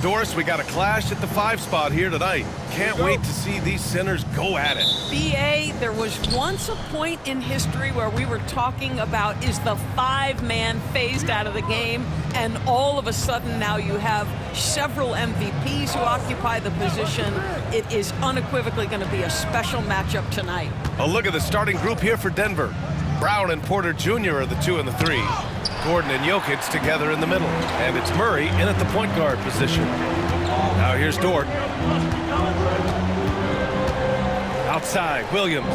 Doris, we got a clash at the 5 spot here tonight. Can't wait to see these centers go at it. BA, there was once a point in history where we were talking about, is the 5-man phased out of the game? And all of a sudden now you have several MVPs who occupy the position. It is unequivocally going to be a special matchup tonight. A look at the starting group here for Denver. Brown and Porter Jr. are the 2 and the 3. Gordon and Jokic together in the middle. And it's Murray in at the point guard position. Now here's Dort. Outside, Williams.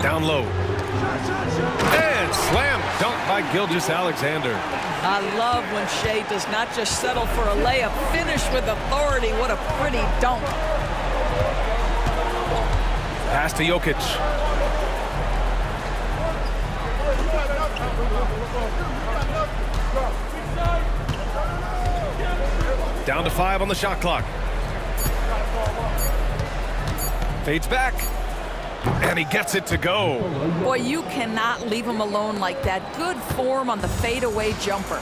Down low. And slam dunk by Gilgeous-Alexander. I love when Shea does not just settle for a layup, finish with authority. What a pretty dunk. Pass to Jokic. Down to 5 on the shot clock. Fades back. And he gets it to go. Boy, you cannot leave him alone like that. Good form on the fadeaway jumper.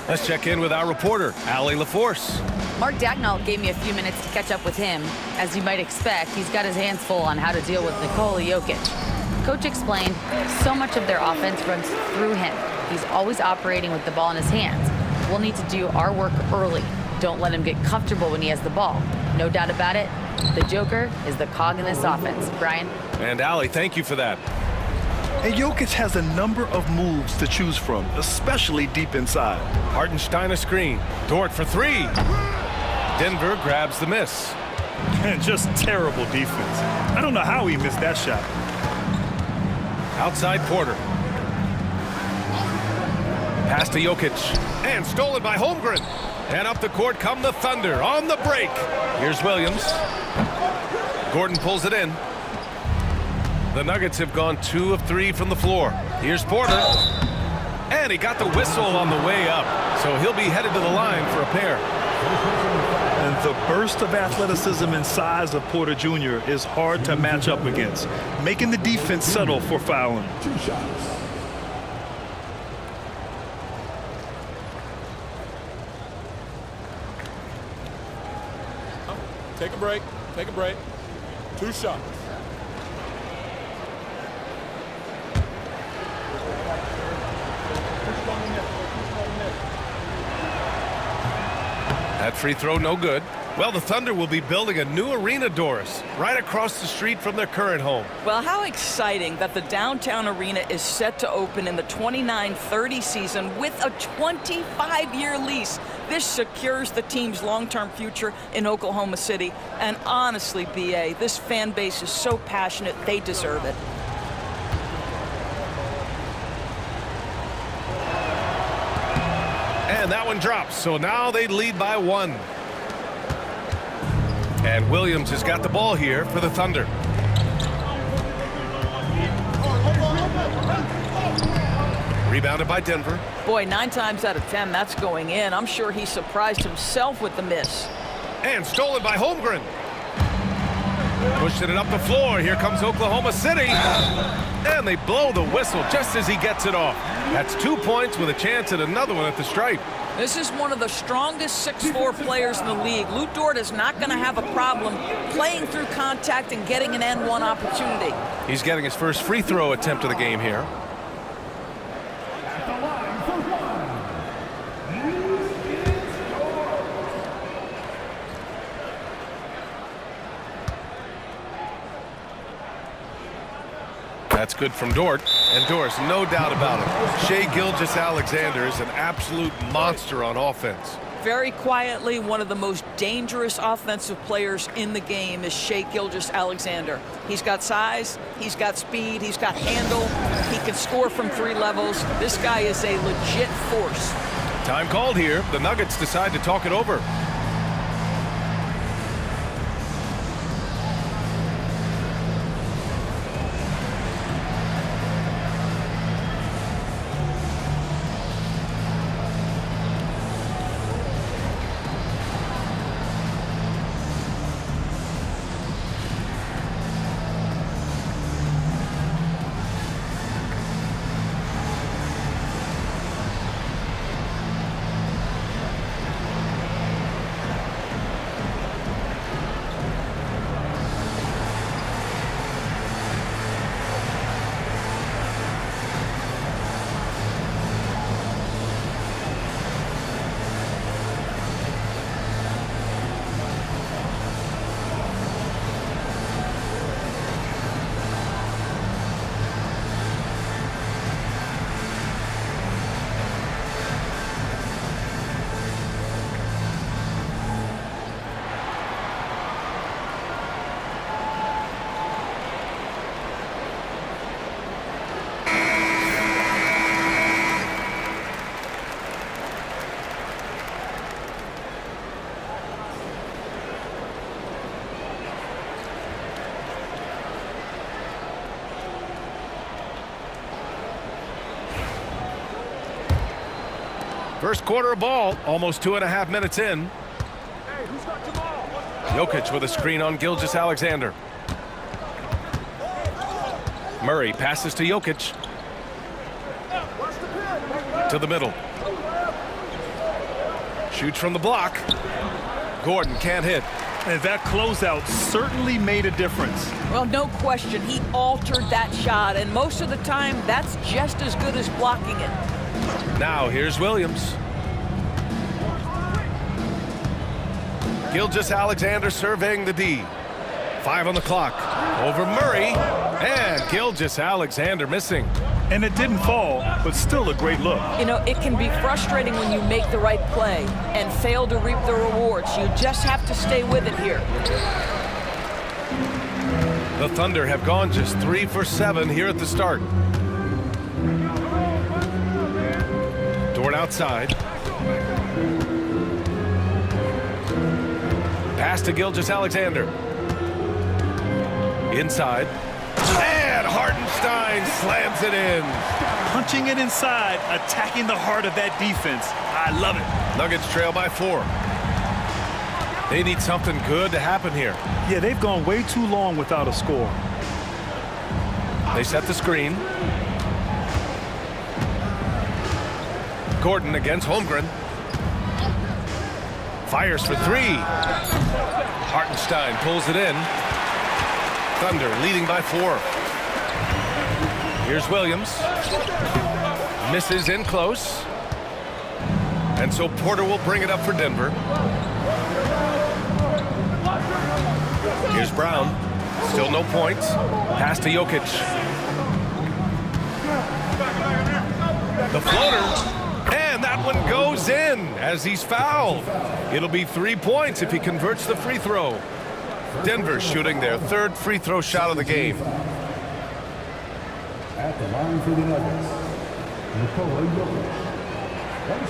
Let's check in with our reporter, Allie LaForce. Mark Dagnall gave me a few minutes to catch up with him. As you might expect, he's got his hands full on how to deal with Nikola Jokic. Coach explained so much of their offense runs through him. He's always operating with the ball in his hands. We'll need to do our work early. Don't let him get comfortable when he has the ball. No doubt about it, the Joker is the cog in this offense. Brian? And Allie, thank you for that. And Jokic has a number of moves to choose from, especially deep inside. Hartenstein a screen. Dort for 3. Denver grabs the miss. And just terrible defense. I don't know how he missed that shot. Outside Porter. Pass to Jokic. And stolen by Holmgren. And up the court come the Thunder on the break. Here's Williams. Gordon pulls it in. The Nuggets have gone 2 of 3 from the floor. Here's Porter. And he got the whistle on the way up. So he'll be headed to the line for a pair. And the burst of athleticism and size of Porter Jr. is hard to match up against, making the defense settle for fouling. 2 shots. Take a break. Take a break. 2 shots. That free throw no good. Well, the Thunder will be building a new arena, Doris, right across the street from their current home. Well, how exciting that the downtown arena is set to open in the 29-30 season with a 25-year lease. This secures the team's long-term future in Oklahoma City. And honestly, BA, this fan base is so passionate, they deserve it. And that one drops, so now they lead by 1. And Williams has got the ball here for the Thunder. Rebounded by Denver. Boy, 9 times out of 10, that's going in. I'm sure he surprised himself with the miss. And stolen by Holmgren. Pushing it up the floor. Here comes Oklahoma City. And they blow the whistle just as he gets it off. That's 2 points with a chance at another one at the stripe. This is one of the strongest 6'4 players in the league. Lu Dort is not going to have a problem playing through contact and getting an N1 opportunity. He's getting his first free throw attempt of the game here. That's good from Dort. And Doris, no doubt about it, Shai Gilgeous-Alexander is an absolute monster on offense. Very quietly, one of the most dangerous offensive players in the game is Shai Gilgeous-Alexander. He's got size, he's got speed, he's got handle, he can score from 3 levels. This guy is a legit force. Time called here. The Nuggets decide to talk it over. First quarter of ball, almost 2.5 minutes in. Jokic with a screen on Gilgeous-Alexander. Murray passes to Jokic. To the middle. Shoots from the block. Gordon can't hit. And that closeout certainly made a difference. Well, no question. He altered that shot, and most of the time, that's just as good as blocking it. Now here's Williams. Gilgeous-Alexander surveying the D. 5 on the clock. Over Murray. And Gilgeous-Alexander missing. And it didn't fall, but still a great look. You know, it can be frustrating when you make the right play and fail to reap the rewards. You just have to stay with it here. The Thunder have gone just 3 for 7 here at the start. Dort outside. Pass to Gilgeous-Alexander. Inside. And Hartenstein slams it in. Punching it inside, attacking the heart of that defense. I love it. Nuggets trail by 4. They need something good to happen here. Yeah, they've gone way too long without a score. They set the screen. Gordon against Holmgren. Fires for 3. Hartenstein pulls it in. Thunder leading by 4. Here's Williams. Misses in close. And so Porter will bring it up for Denver. Here's Brown. Still no points. Pass to Jokic. The floater. And that one goes in as he's fouled. It'll be 3 points if he converts the free throw. Denver shooting their 3rd free throw shot of the game. At the line for the Nuggets, Nikola Jokic.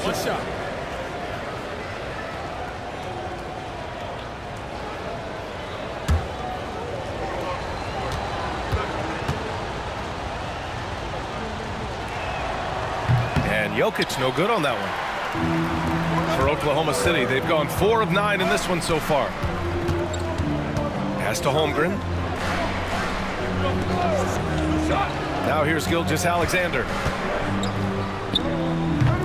One shot. And Jokic no good on that one. For Oklahoma City, they've gone 4 of 9 in this one so far. Pass to Holmgren. Now here's Gilgeous-Alexander.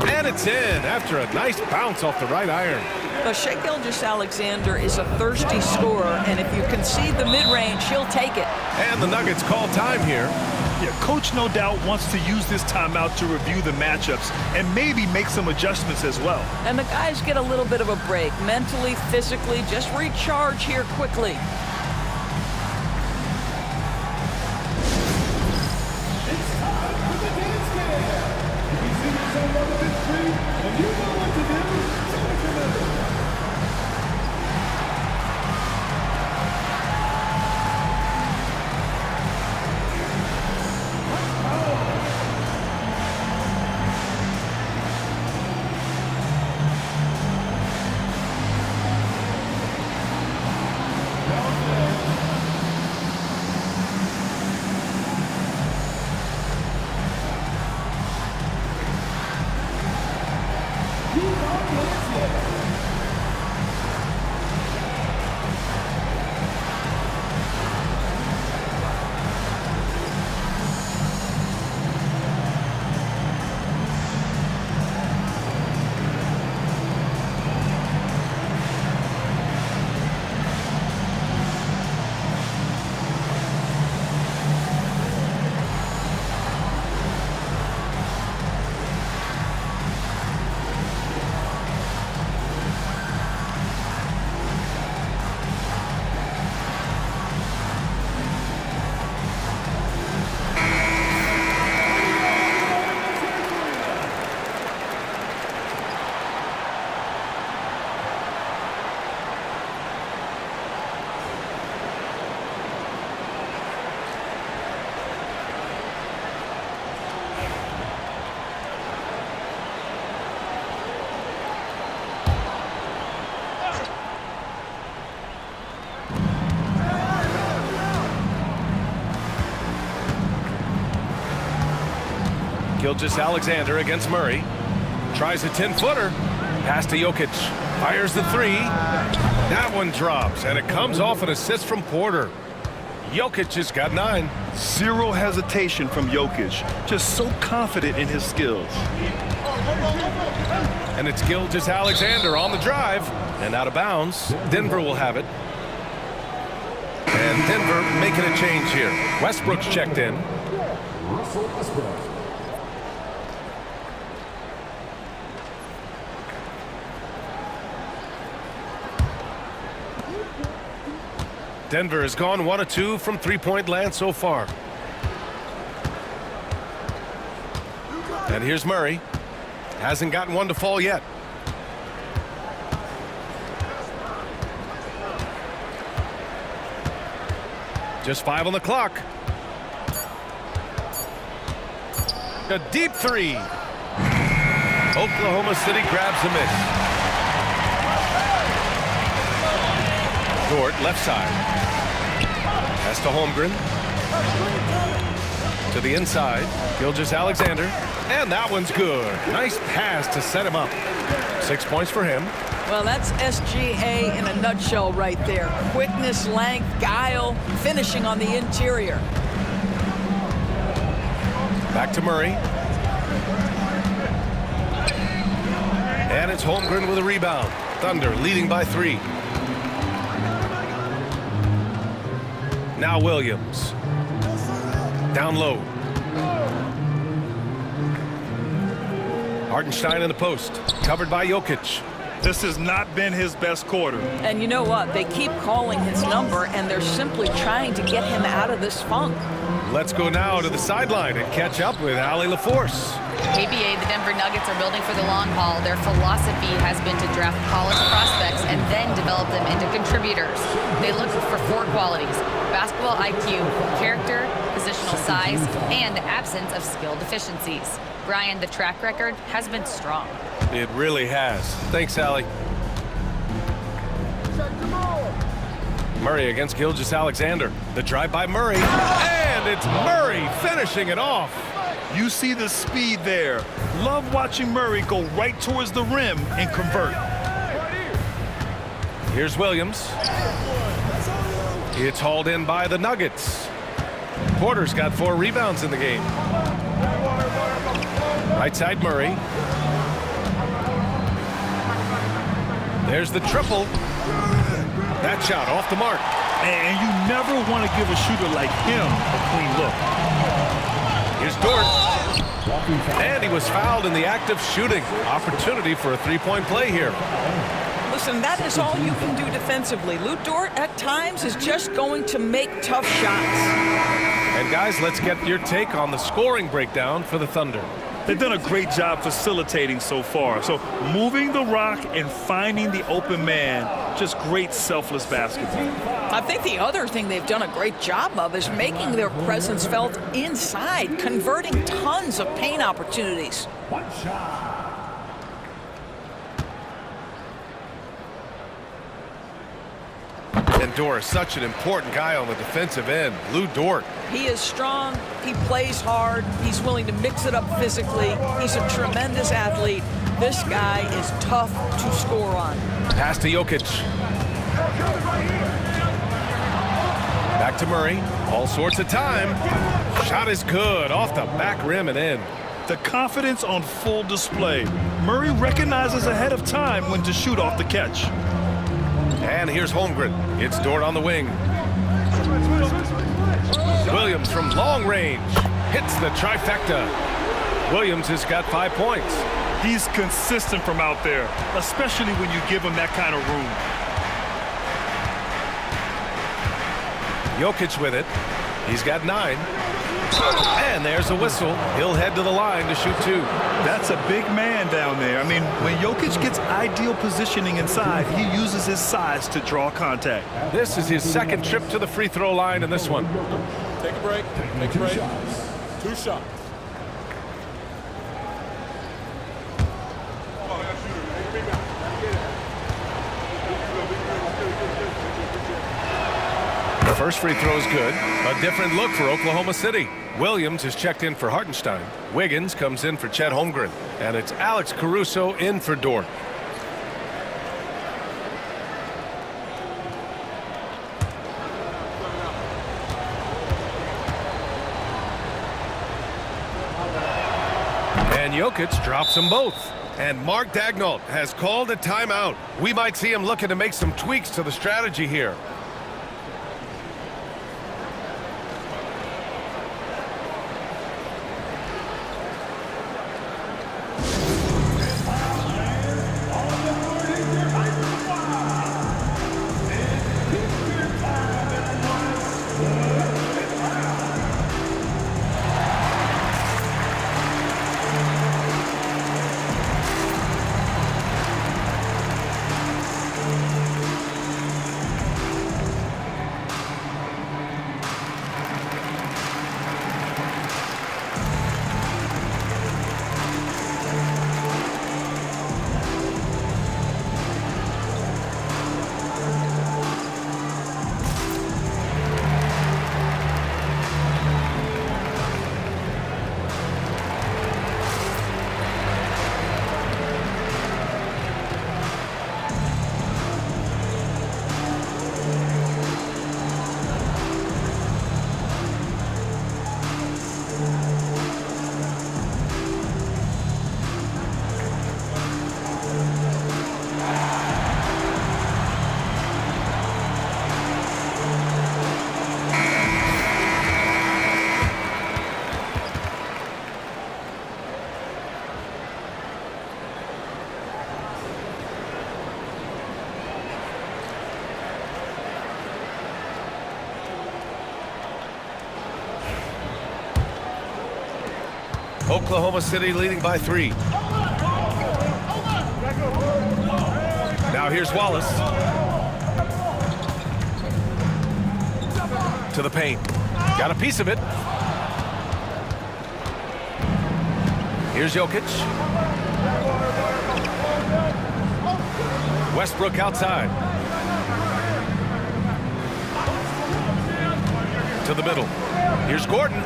And it's in after a nice bounce off the right iron. But Shai Gilgeous-Alexander is a thirsty scorer, and if you concede the mid-range, he'll take it. And the Nuggets call time here. Yeah, coach no doubt wants to use this timeout to review the matchups and maybe make some adjustments as well. And the guys get a little bit of a break, mentally, physically, just recharge here quickly. Gilgeous-Alexander against Murray. Tries a 10-footer. Pass to Jokic. Fires the three. That one drops, and it comes off an assist from Porter. Jokic has got 9. Zero hesitation from Jokic. Just so confident in his skills. And it's Gilgeous-Alexander on the drive. And out of bounds. Denver will have it. And Denver making a change here. Westbrook's checked in. Russell Westbrook. Denver has gone 1 of 2 from three-point land so far. And here's Murray. Hasn't gotten one to fall yet. Just 5 on the clock. A deep three. Oklahoma City grabs a miss. Dort, left side. Pass to Holmgren. To the inside. Gilgeous-Alexander. And that one's good. Nice pass to set him up. 6 points for him. Well, that's SGA in a nutshell right there. Quickness, length, guile, finishing on the interior. Back to Murray. And it's Holmgren with a rebound. Thunder leading by 3. Now Williams. Down low. Hartenstein in the post. Covered by Jokic. This has not been his best quarter. And you know what? They keep calling his number, and they're simply trying to get him out of this funk. Let's go now to the sideline and catch up with Allie LaForce. ABA, the Denver Nuggets are building for the long haul. Their philosophy has been to draft college prospects and then develop them into contributors. They look for 4 qualities: basketball IQ, character, positional size, and the absence of skill deficiencies. Brian, the track record has been strong. It really has. Thanks, Allie. Murray against Gilgeous-Alexander. The drive by Murray. And it's Murray finishing it off. You see the speed there. Love watching Murray go right towards the rim and convert. Here's Williams. It's hauled in by the Nuggets. Porter's got 4 rebounds in the game. Right side Murray. There's the triple. That shot off the mark. And you never want to give a shooter like him a clean look. Here's Dort. And he was fouled in the act of shooting. Opportunity for a 3-point play here. Listen, that is all you can do defensively. Lou Dort, at times, is just going to make tough shots. And guys, let's get your take on the scoring breakdown for the Thunder. They've done a great job facilitating so far. So moving the rock and finding the open man, just great selfless basketball. I think the other thing they've done a great job of is making their presence felt inside, converting tons of paint opportunities. One shot. And Dort is such an important guy on the defensive end. Lou Dort. He is strong, he plays hard, he's willing to mix it up physically, he's a tremendous athlete. This guy is tough to score on. Pass to Jokic. Back to Murray. All sorts of time. Shot is good. Off the back rim and in. The confidence on full display. Murray recognizes ahead of time when to shoot off the catch. And here's Holmgren. It's Dort on the wing. Williams from long range hits the trifecta. Williams has got 5 points. He's consistent from out there, especially when you give him that kind of room. Jokic with it. He's got 9. And there's a whistle. He'll head to the line to shoot 2. That's a big man down there. I mean, when Jokic gets ideal positioning inside, he uses his size to draw contact. This is his second trip to the free throw line in this one. Take a break. Take a break. 2 shots. First free throw is good. A different look for Oklahoma City. Williams is checked in for Hartenstein. Wiggins comes in for Chet Holmgren. And it's Alex Caruso in for Dort. And Jokic drops them both. And Mark Daigneault has called a timeout. We might see him looking to make some tweaks to the strategy here. Oklahoma City leading by 3. Now here's Wallace. To the paint. Got a piece of it. Here's Jokic. Westbrook outside. To the middle. Here's Gordon.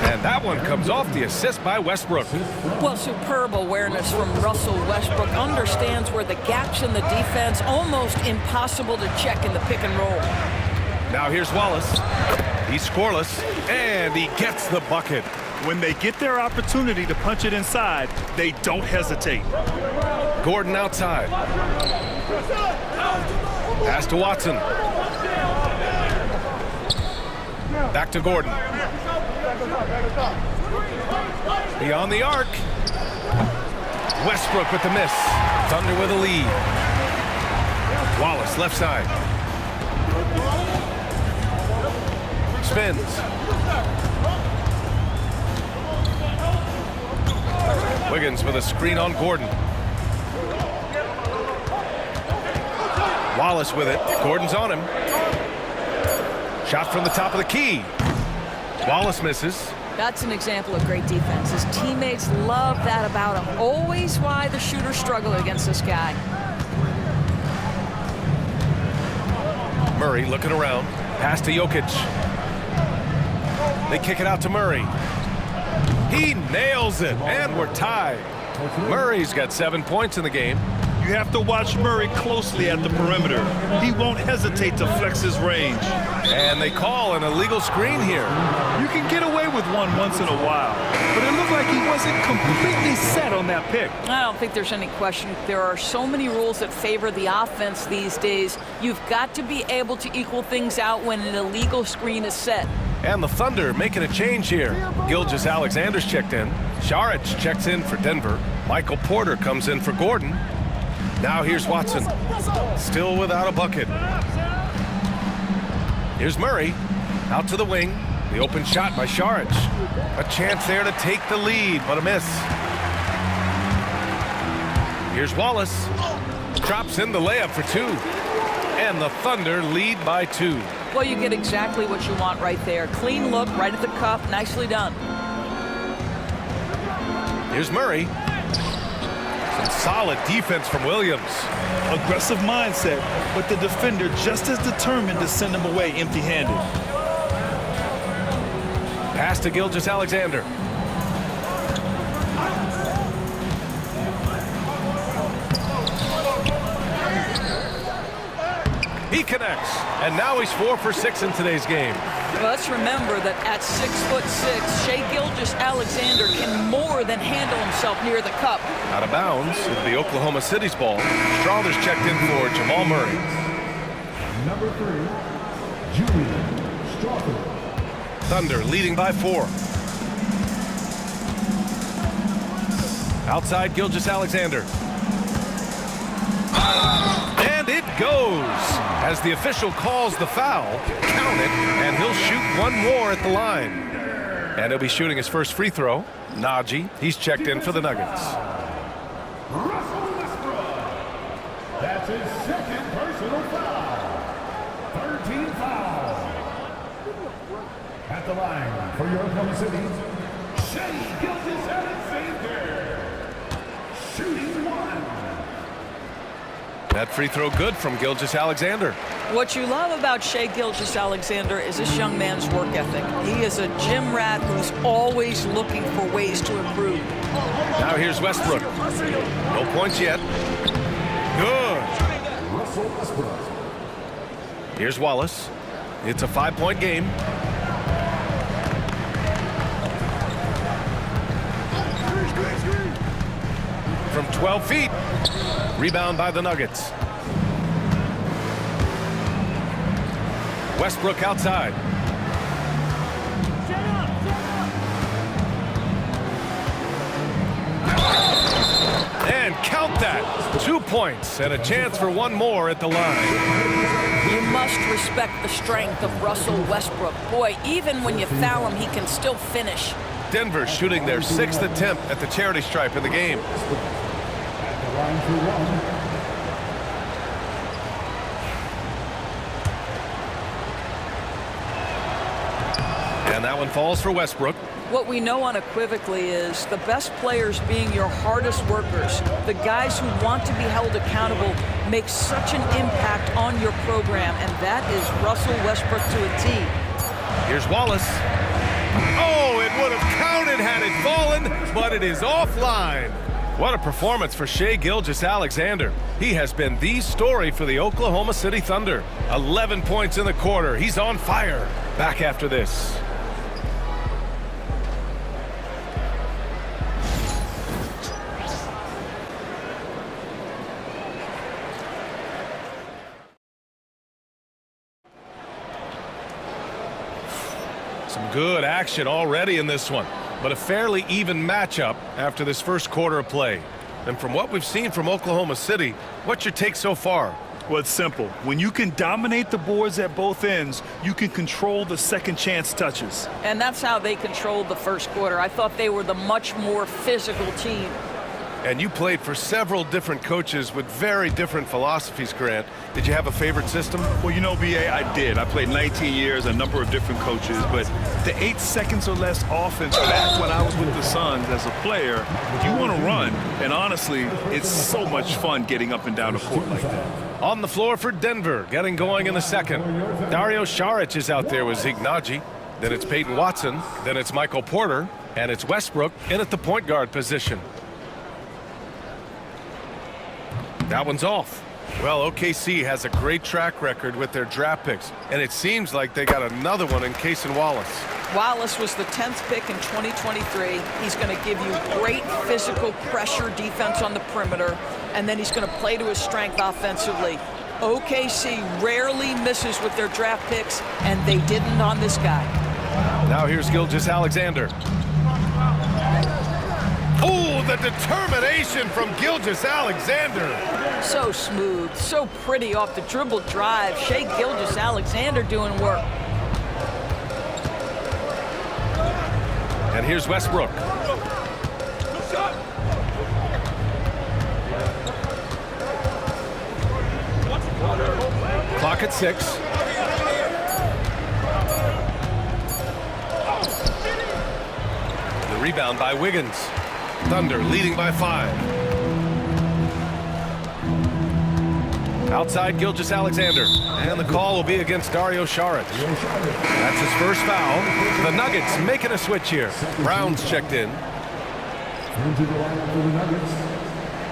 And that one comes off the assist by Westbrook. Well, superb awareness from Russell Westbrook. Understands where the gaps in the defense, almost impossible to check in the pick and roll. Now here's Wallace. He's scoreless, and he gets the bucket. When they get their opportunity to punch it inside, they don't hesitate. Gordon outside. Pass to Watson. Back to Gordon. Beyond the arc. Westbrook with the miss. Thunder with a lead. Wallace left side. Spins. Wiggins with a screen on Gordon. Wallace with it. Gordon's on him. Shot from the top of the key. Wallace misses. That's an example of great defense. His teammates love that about him. Always why the shooters struggle against this guy. Murray looking around. Pass to Jokic. They kick it out to Murray. He nails it, and we're tied. Murray's got 7 points in the game. You have to watch Murray closely at the perimeter. He won't hesitate to flex his range. And they call an illegal screen here. You can get away with one once in a while, but it looked like he wasn't completely set on that pick. I don't think there's any question. There are so many rules that favor the offense these days. You've got to be able to equal things out when an illegal screen is set. And the Thunder making a change here. Gilgeous-Alexander's checked in. Saric checks in for Denver. Michael Porter comes in for Gordon. Now here's Watson. Still without a bucket. Here's Murray. Out to the wing. The open shot by Saric. A chance there to take the lead, but a miss. Here's Wallace. Drops in the layup for 2. And the Thunder lead by 2. Well, you get exactly what you want right there. Clean look, right at the cup. Nicely done. Here's Murray. And solid defense from Williams. Aggressive mindset, but the defender just as determined to send him away empty-handed. Pass to Gilgeous-Alexander. He connects, and now he's 4 for 6 in today's game. Well, let's remember that at 6'6", Shai Gilgeous-Alexander can more than handle himself near the cup. Out of bounds, it'll be Oklahoma City's ball. Strawther's checked in for Jamal Murray. Number 3, Julian Strawther. Thunder leading by 4. Outside Gilgeous-Alexander. And it goes. As the official calls the foul, count it, and he'll shoot one more at the line. And he'll be shooting his first free throw. Najee, he's checked in for the Nuggets. Russell Westbrook. That's his second personal foul. 13 fouls. At the line for your Oklahoma City, Shai Gilgeous-Alexander. Shooting 1. That free throw good from Gilgeous-Alexander. What you love about Shai Gilgeous-Alexander is this young man's work ethic. He is a gym rat who's always looking for ways to improve. Now here's Westbrook. No points yet. Good. Russell Westbrook. Here's Wallace. It's a 5-point game. From 12 feet. Rebound by the Nuggets. Westbrook outside. And count that. 2 points and a chance for one more at the line. You must respect the strength of Russell Westbrook. Boy, even when you foul him, he can still finish. Denver shooting their 6th attempt at the charity stripe in the game. At the line for 1. And that one falls for Westbrook. What we know unequivocally is the best players being your hardest workers, the guys who want to be held accountable, make such an impact on your program, and that is Russell Westbrook to a T. Here's Wallace. Oh, it would have counted had it fallen, but it is offline. What a performance for Shai Gilgeous-Alexander. He has been the story for the Oklahoma City Thunder. 11 points in the quarter. He's on fire. Back after this. Some good action already in this one, but a fairly even matchup after this first quarter of play. And from what we've seen from Oklahoma City, what's your take so far? Well, it's simple. When you can dominate the boards at both ends, you can control the second chance touches. And that's how they controlled the first quarter. I thought they were the much more physical team. And you played for several different coaches with very different philosophies, Grant. Did you have a favorite system? Well, you know, B.A., I did. I played 19 years, a number of different coaches, but the 8 seconds or less offense back when I was with the Suns as a player, you want to run. And honestly, it's so much fun getting up and down the court like that. On the floor for Denver, getting going in the second. Dario Saric is out there with Zeke Najee. Then it's Peyton Watson. Then it's Michael Porter. And it's Westbrook in at the point guard position. That one's off. Well, OKC has a great track record with their draft picks, and it seems like they got another one in Cason Wallace. Wallace was the 10th pick in 2023. He's going to give you great physical pressure defense on the perimeter, and then he's going to play to his strength offensively. OKC rarely misses with their draft picks, and they didn't on this guy. Now here's Gilgeous-Alexander. Oh, the determination from Gilgeous-Alexander. So smooth, so pretty off the dribble drive. Shai Gilgeous-Alexander doing work. And here's Westbrook. Clock at 6. The rebound by Wiggins. Thunder leading by 5. Outside Gilgeous-Alexander. And the call will be against Dario Saric. That's his first foul. The Nuggets making a switch here. Brown's checked in. Into the lineup for the Nuggets,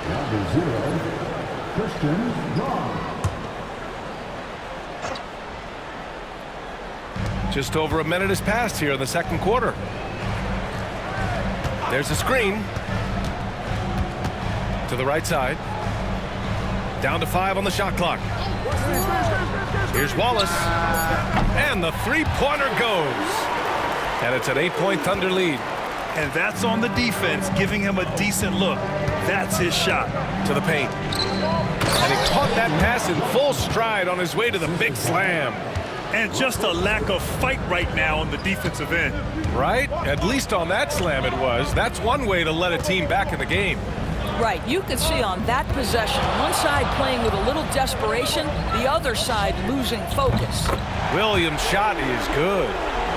number 0, Christian Braun. Just over a minute has passed here in the second quarter. There's a screen. To the right side. Down to 5 on the shot clock. Here's Wallace. And the three-pointer goes. And it's an 8-point Thunder lead. And that's on the defense, giving him a decent look. That's his shot. To the paint. And he caught that pass in full stride on his way to the big slam. And just a lack of fight right now on the defensive end. Right? At least on that slam it was. That's one way to let a team back in the game. Right, you could see on that possession, one side playing with a little desperation, the other side losing focus. Williams' shot is good.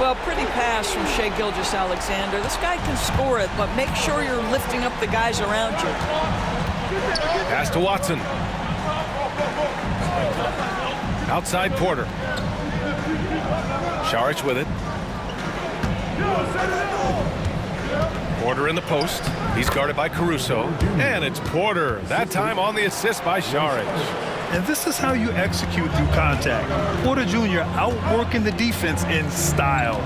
Well, pretty pass from Shai Gilgeous-Alexander. This guy can score it, but make sure you're lifting up the guys around you. Pass to Watson. Outside Porter. Saric with it. Porter in the post. He's guarded by Caruso. And it's Porter. That time on the assist by Saric. And this is how you execute through contact. Porter Jr. outworking the defense in style.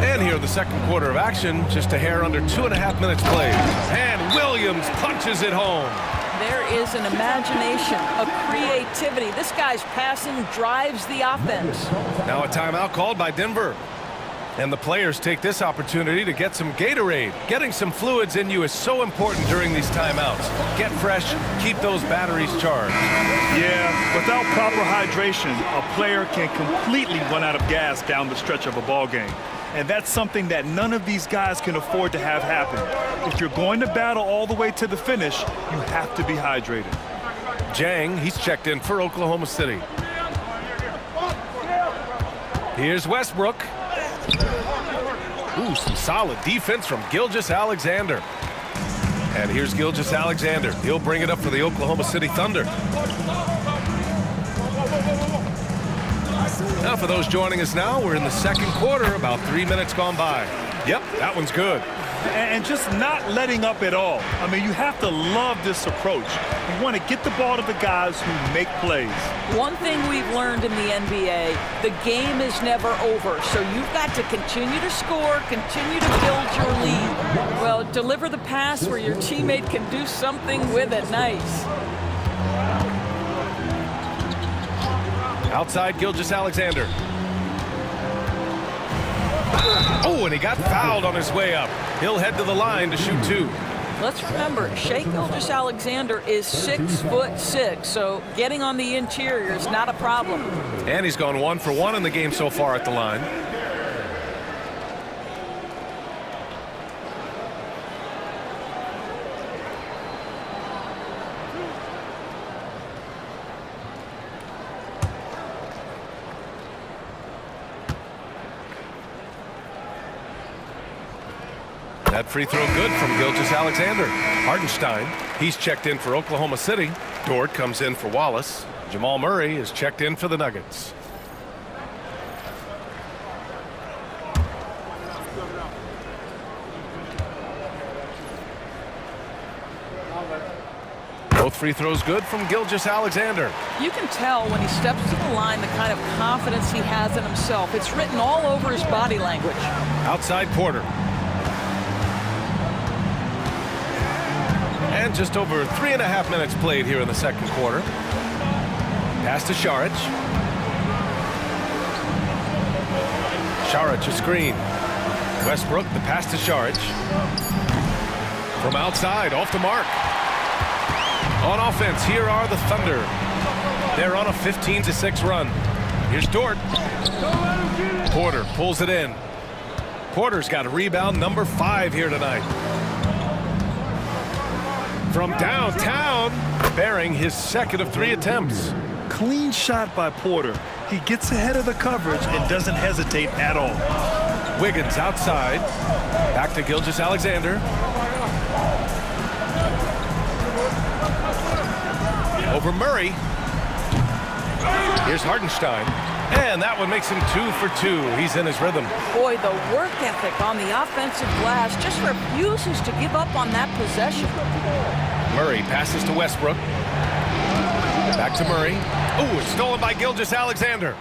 And here in the second quarter of action, just a hair under 2.5 minutes played. And Williams punches it home. There is an imagination, a creativity. This guy's passing drives the offense. Now a timeout called by Denver. And the players take this opportunity to get some Gatorade. Getting some fluids in you is so important during these timeouts. Get fresh, keep those batteries charged. Yeah, without proper hydration, a player can completely run out of gas down the stretch of a ball game. And that's something that none of these guys can afford to have happen. If you're going to battle all the way to the finish, you have to be hydrated. Jang, he's checked in for Oklahoma City. Here's Westbrook. Ooh, some solid defense from Gilgeous-Alexander. And here's Gilgeous-Alexander. He'll bring it up for the Oklahoma City Thunder. Now for those joining us now, we're in the second quarter, about 3 minutes gone by. Yep, that one's good. And just not letting up at all. I mean, you have to love this approach. You want to get the ball to the guys who make plays. One thing we've learned in the NBA, the game is never over. So you've got to continue to score, continue to build your lead. Well, deliver the pass where your teammate can do something with it. Nice. Outside Gilgeous-Alexander. Oh, and he got fouled on his way up. He'll head to the line to shoot 2. Let's remember, Shai Gilgeous-Alexander is 6'6", so getting on the interior is not a problem. And he's gone 1 for 1 in the game so far at the line. That free throw good from Gilgeous-Alexander. Hartenstein, he's checked in for Oklahoma City. Dort comes in for Wallace. Jamal Murray is checked in for the Nuggets. Both free throws good from Gilgeous-Alexander. You can tell when he steps to the line the kind of confidence he has in himself. It's written all over his body language. Outside Porter. And just over 3.5 minutes played here in the second quarter. Pass to Saric. Saric a screen. Westbrook, the pass to Saric. From outside, off the mark. On offense, here are the Thunder. They're on a 15-6 run. Here's Dort. Porter pulls it in. Porter's got a rebound number 5 here tonight. From downtown, bearing his second of 3 attempts. Clean shot by Porter. He gets ahead of the coverage and doesn't hesitate at all. Wiggins outside. Back to Gilgeous-Alexander. over Murray. Here's Hartenstein. And that one makes him 2 for 2. He's in his rhythm. Boy, the work ethic on the offensive glass just refuses to give up on that possession. Murray passes to Westbrook. Back to Murray. Oh, it's stolen by Gilgeous-Alexander.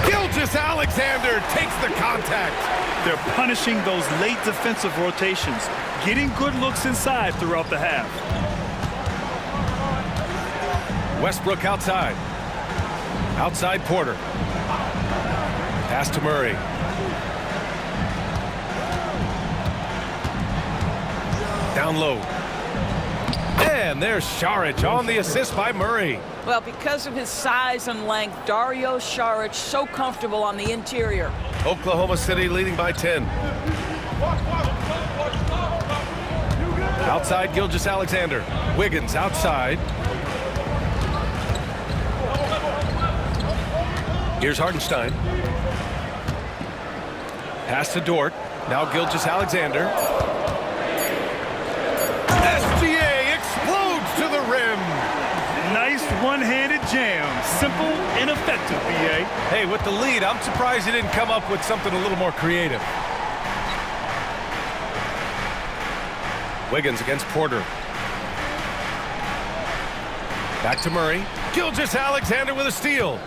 Gilgeous-Alexander takes the contact. They're punishing those late defensive rotations, getting good looks inside throughout the half. Westbrook outside. Outside Porter. Pass to Murray. Down low. And there's Saric on the assist by Murray. Well, because of his size and length, Dario Saric so comfortable on the interior. Oklahoma City leading by 10. Outside Gilgeous-Alexander. Wiggins outside. Here's Hartenstein. Pass to Dort. Now Gilgeous-Alexander. SGA explodes to the rim. Nice one-handed jam. Simple and effective, B.A. Hey, with the lead, I'm surprised he didn't come up with something a little more creative. Wiggins against Porter. Back to Murray. Gilgeous-Alexander with a steal.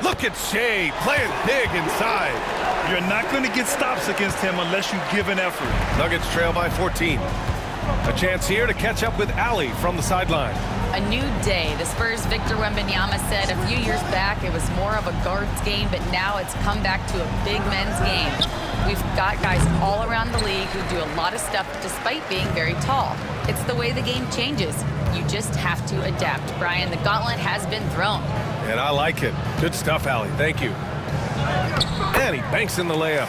Look at Shea playing big inside. You're not going to get stops against him unless you give an effort. Nuggets trail by 14. A chance here to catch up with Allie from the sideline. A new day. The Spurs' Victor Wembanyama said a few years back it was more of a guards game, but now it's come back to a big men's game. We've got guys all around the league who do a lot of stuff despite being very tall. It's the way the game changes. You just have to adapt. Brian, the gauntlet has been thrown. And I like it. Good stuff, Allie. Thank you. And he banks in the layup.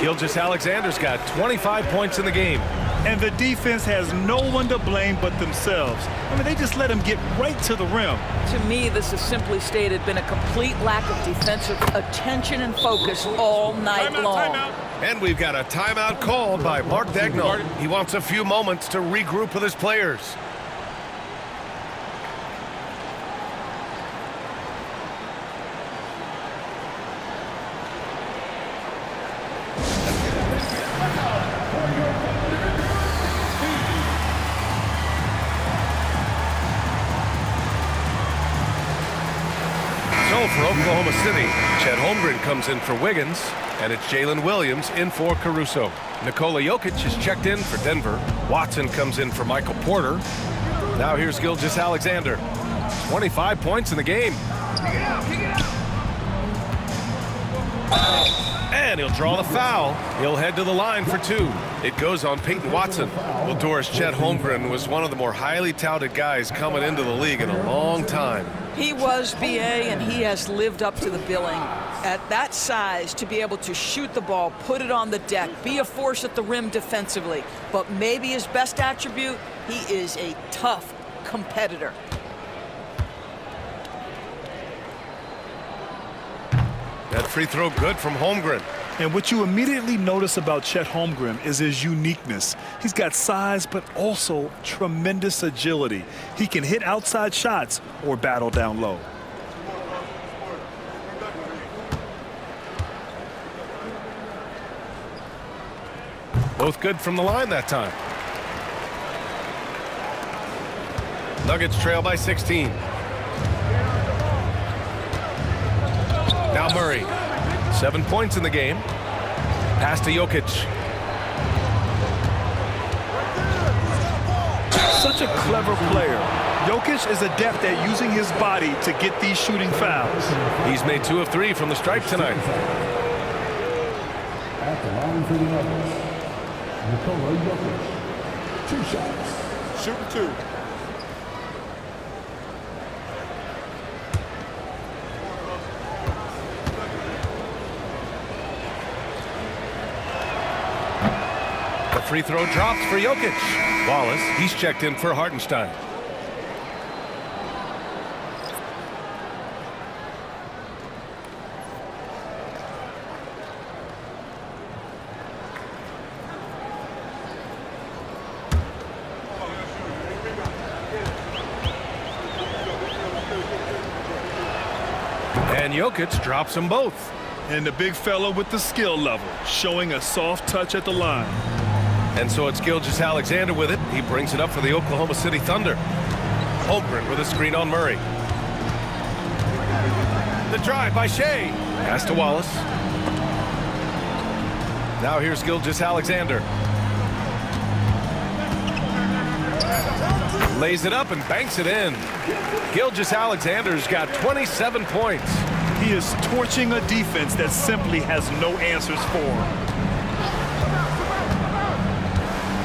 Gilgeous-Alexander's got 25 points in the game. And the defense has no one to blame but themselves. I mean, they just let him get right to the rim. To me, this has simply stated been a complete lack of defensive attention and focus all night long. And we've got a timeout called by Mark Daigneault. He wants a few moments to regroup with his players. For Oklahoma City, Chet Holmgren comes in for Wiggins, and it's Jalen Williams in for Caruso. Nikola Jokic is checked in for Denver. Watson comes in for Michael Porter. Now here's Gilgeous-Alexander. 25 points in the game. And he'll draw the foul. He'll head to the line for 2. It goes on Peyton Watson. Well, Doris, Chet Holmgren was one of the more highly touted guys coming into the league in a long time. He was, BA, and he has lived up to the billing. At that size, to be able to shoot the ball, put it on the deck, be a force at the rim defensively. But maybe his best attribute, he is a tough competitor. That free throw good from Holmgren. And what you immediately notice about Chet Holmgren is his uniqueness. He's got size, but also tremendous agility. He can hit outside shots or battle down low. Both good from the line that time. Nuggets trail by 16. Now Murray. 7 points in the game. Pass to Jokic. Such a clever player. Jokic is adept at using his body to get these shooting fouls. He's made 2 of 3 from the stripe tonight. At the line for the Nuggets, Nikola Jokic. 2 shots. Shooting 2. The free throw drops for Jokic. Wallace, he's checked in for Hartenstein. And Jokic drops them both. And the big fella with the skill level, showing a soft touch at the line. And so it's Gilgeous-Alexander with it. He brings it up for the Oklahoma City Thunder. Holmgren with a screen on Murray. The drive by Shea. Pass to Wallace. Now here's Gilgeous-Alexander. Lays it up and banks it in. Gilgeous-Alexander's got 27 points. He is torching a defense that simply has no answers for him.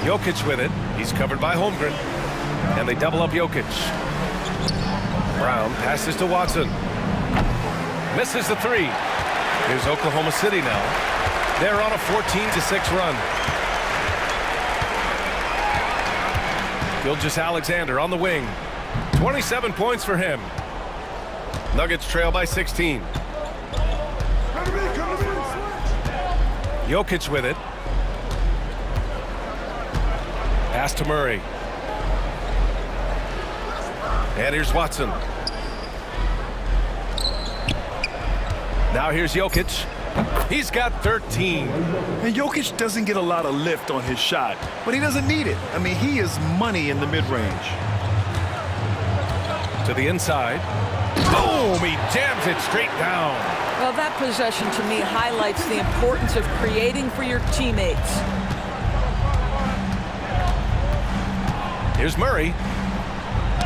Jokic with it. He's covered by Holmgren. And they double up Jokic. Brown passes to Watson. Misses the three. Here's Oklahoma City now. They're on a 14-6 run. Gilgeous-Alexander on the wing. 27 points for him. Nuggets trail by 16. Jokic with it. Pass to Murray. And here's Watson. Now here's Jokic. He's got 13. And Jokic doesn't get a lot of lift on his shot, but he doesn't need it. I mean, he is money in the mid-range. To the inside. Boom! He jams it straight down. Well, that possession to me highlights the importance of creating for your teammates. Here's Murray.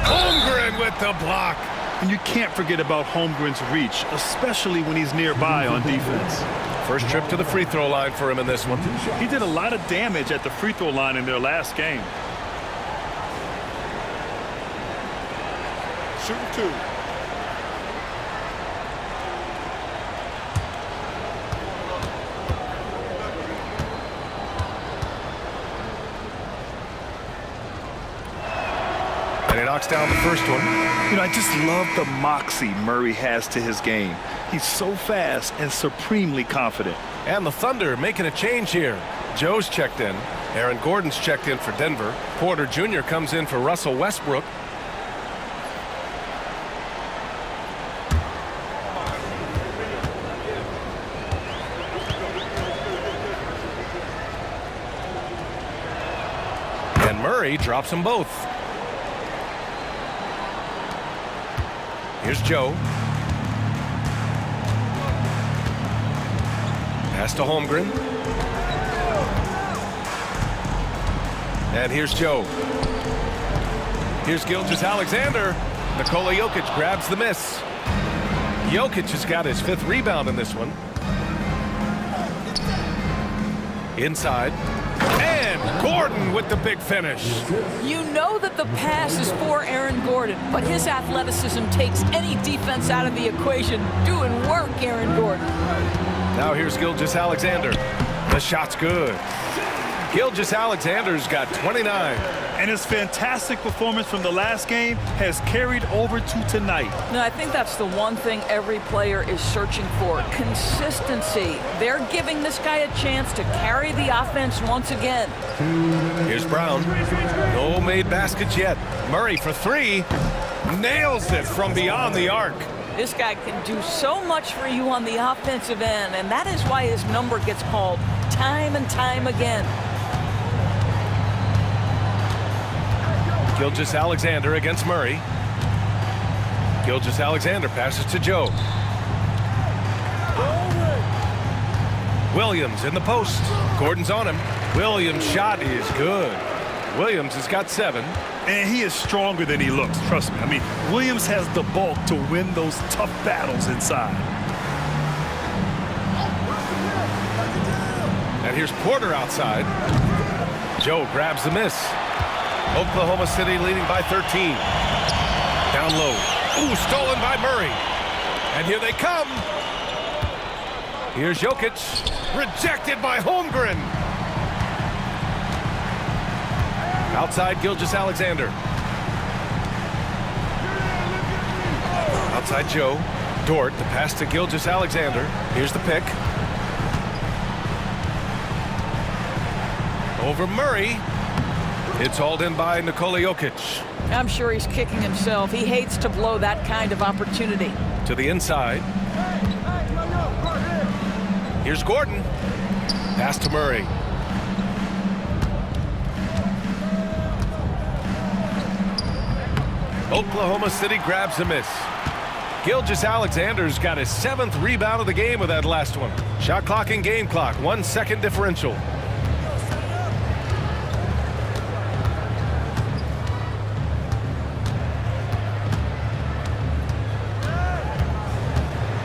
Holmgren with the block. And you can't forget about Holmgren's reach, especially when he's nearby on defense. First trip to the free throw line for him in this one. He did a lot of damage at the free throw line in their last game. Shooting two. And he knocks down the first one. You know, I just love the moxie Murray has to his game. He's so fast and supremely confident. And the Thunder making a change here. Joe's checked in. Aaron Gordon's checked in for Denver. Porter Jr. comes in for Russell Westbrook. And Murray drops them both. Here's Joe. Pass to Holmgren. And here's Joe. Here's Gilgeous-Alexander. Nikola Jokic grabs the miss. Jokic has got his 5th rebound in this one. Inside. And Gordon with the big finish. You know that the pass is for Aaron Gordon, but his athleticism takes any defense out of the equation. Doing work, Aaron Gordon. Now here's Gilgeous-Alexander. The shot's good. Gilgeous-Alexander's got 29. And his fantastic performance from the last game has carried over to tonight. No, I think that's the one thing every player is searching for, consistency. They're giving this guy a chance to carry the offense once again. Here's Brown. No made baskets yet. Murray for 3. Nails it from beyond the arc. This guy can do so much for you on the offensive end, and that is why his number gets called time and time again. Gilgeous-Alexander against Murray. Gilgeous-Alexander passes to Joe. Williams in the post. Gordon's on him. Williams' shot is good. Williams has got 7. And he is stronger than he looks, trust me. I mean, Williams has the bulk to win those tough battles inside. And here's Porter outside. Joe grabs the miss. Oklahoma City leading by 13. Down low. Ooh, stolen by Murray. And here they come. Here's Jokic. Rejected by Holmgren. Outside Gilgeous-Alexander. Outside Joe. Dort, the pass to Gilgeous-Alexander. Here's the pick. Over Murray. It's hauled in by Nikola Jokic. I'm sure he's kicking himself. He hates to blow that kind of opportunity. To the inside. Here's Gordon. Pass to Murray. Oklahoma City grabs a miss. Gilgeous-Alexander's got his 7th rebound of the game with that last one. Shot clock and game clock, 1 second differential.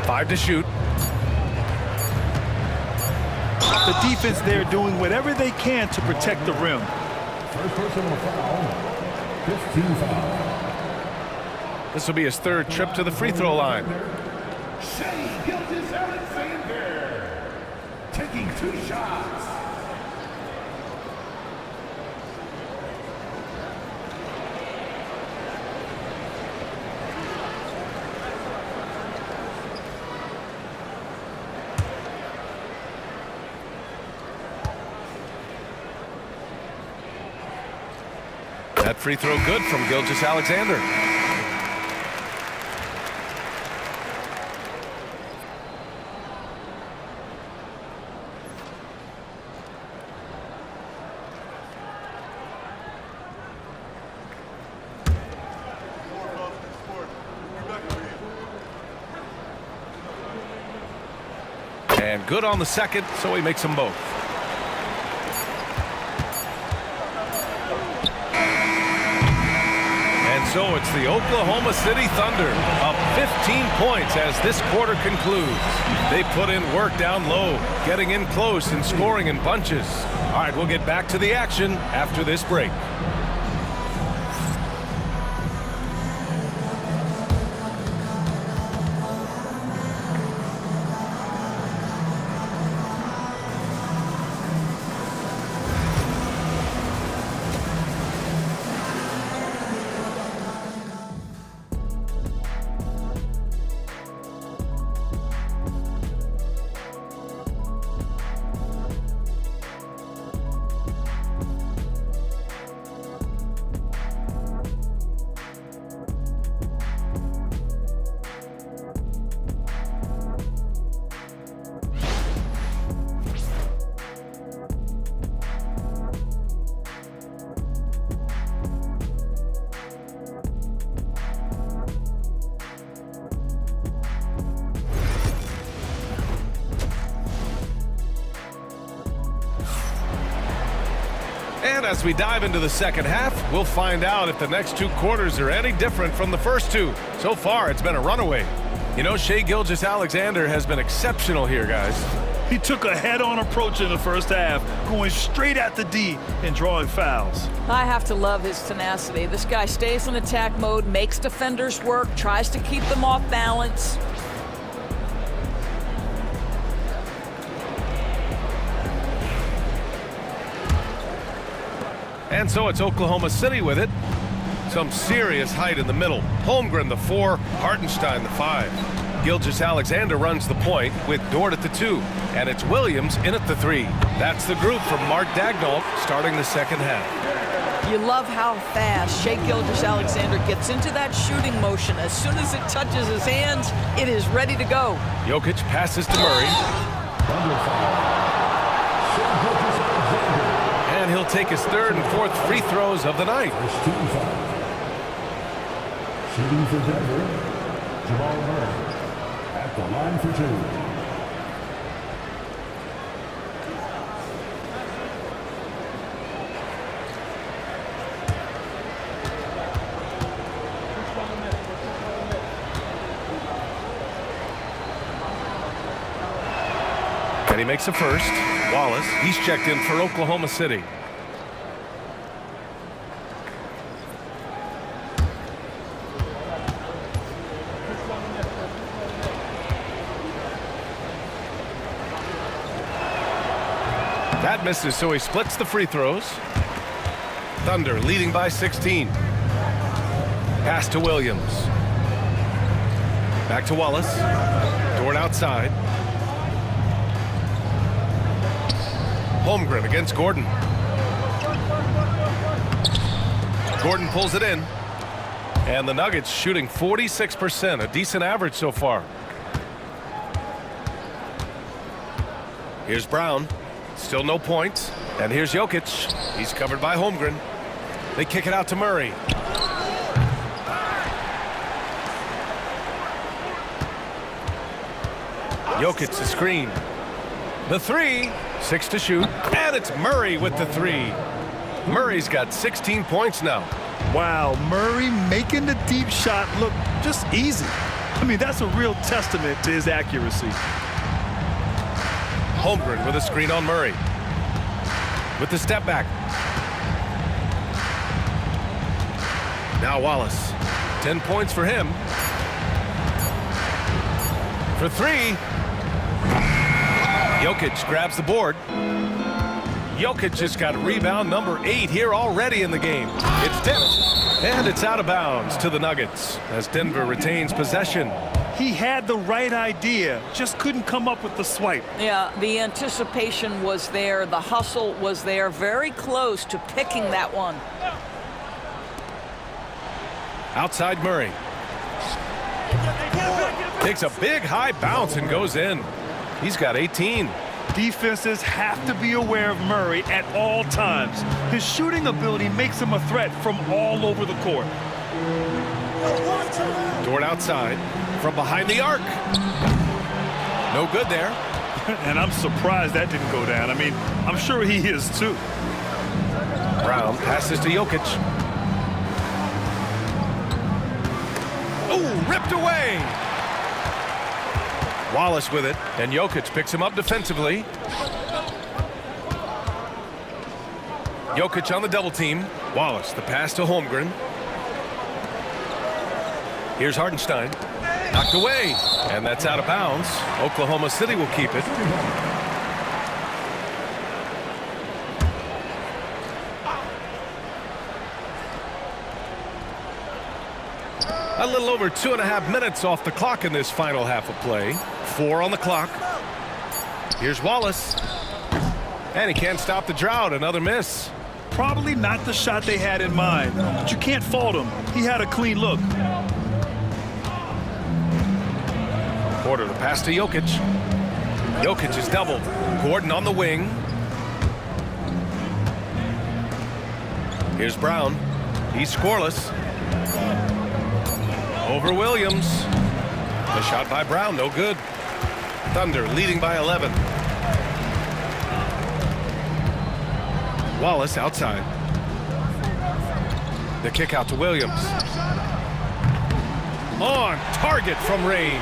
Five to shoot. The defense there doing whatever they can to protect the rim. First personal foul. 15 foul. This will be his 3rd trip to the free throw line. Shai Gilgeous-Alexander taking 2 shots. That free throw good from Gilgeous-Alexander. And good on the second, so he makes them both. And so it's the Oklahoma City Thunder up 15 points as this quarter concludes. They put in work down low, getting in close and scoring in bunches. All right, we'll get back to the action after this break. And as we dive into the second half, we'll find out if the next 2 quarters are any different from the first 2. So far, it's been a runaway. You know, Shai Gilgeous-Alexander has been exceptional here, guys. He took a head-on approach in the first half, going straight at the D and drawing fouls. I have to love his tenacity. This guy stays in attack mode, makes defenders work, tries to keep them off balance. And so it's Oklahoma City with it. Some serious height in the middle. Holmgren, the 4, Hartenstein, the 5. Gilgeous-Alexander runs the point with Dort at the 2. And it's Williams in at the 3. That's the group from Mark Daigneault starting the second half. You love how fast Shai Gilgeous-Alexander gets into that shooting motion. As soon as it touches his hands, it is ready to go. Jokic passes to Murray. And he'll take his 3rd and 4th free throws of the night. First team foul. Shooting for Denver, Jamal Murray at the line for 2. And he makes a first. Wallace, he's checked in for Oklahoma City. That misses, so he splits the free throws. Thunder leading by 16. Pass to Williams. Back to Wallace. Dort outside. Holmgren against Gordon. Gordon pulls it in. And the Nuggets shooting 46%, a decent average so far. Here's Brown. Still no points. And here's Jokic. He's covered by Holmgren. They kick it out to Murray. Jokic the screen. The three. 6 to shoot. And it's Murray with the three. Murray's got 16 points now. Wow, Murray making the deep shot look just easy. I mean, that's a real testament to his accuracy. Holmgren with a screen on Murray. With the step back. Now Wallace. 10 points for him. For three. Jokic grabs the board. Jokic just got rebound number 8 here already in the game. It's tipped, and it's out of bounds to the Nuggets as Denver retains possession. He had the right idea, just couldn't come up with the swipe. Yeah, the anticipation was there. The hustle was there. Very close to picking that one. Outside Murray. Takes a big high bounce and goes in. He's got 18. Defenses have to be aware of Murray at all times. His shooting ability makes him a threat from all over the court. Dort outside from behind the arc. No good there. And I'm surprised that didn't go down. I mean, I'm sure he is too. Brown passes to Jokic. Oh, ripped away. Wallace with it, and Jokic picks him up defensively. Jokic on the double team. Wallace, the pass to Holmgren. Here's Hartenstein. Knocked away, and that's out of bounds. Oklahoma City will keep it. A little over 2.5 minutes off the clock in this final half of play. 4 on the clock. Here's Wallace. And he can't stop the drought. Another miss. Probably not the shot they had in mind, but you can't fault him. He had a clean look. Porter, the pass to Jokic. Jokic is doubled. Gordon on the wing. Here's Brown. He's scoreless. Over Williams. The shot by Brown, no good. Thunder leading by 11. Wallace outside. The kick out to Williams. On target from range.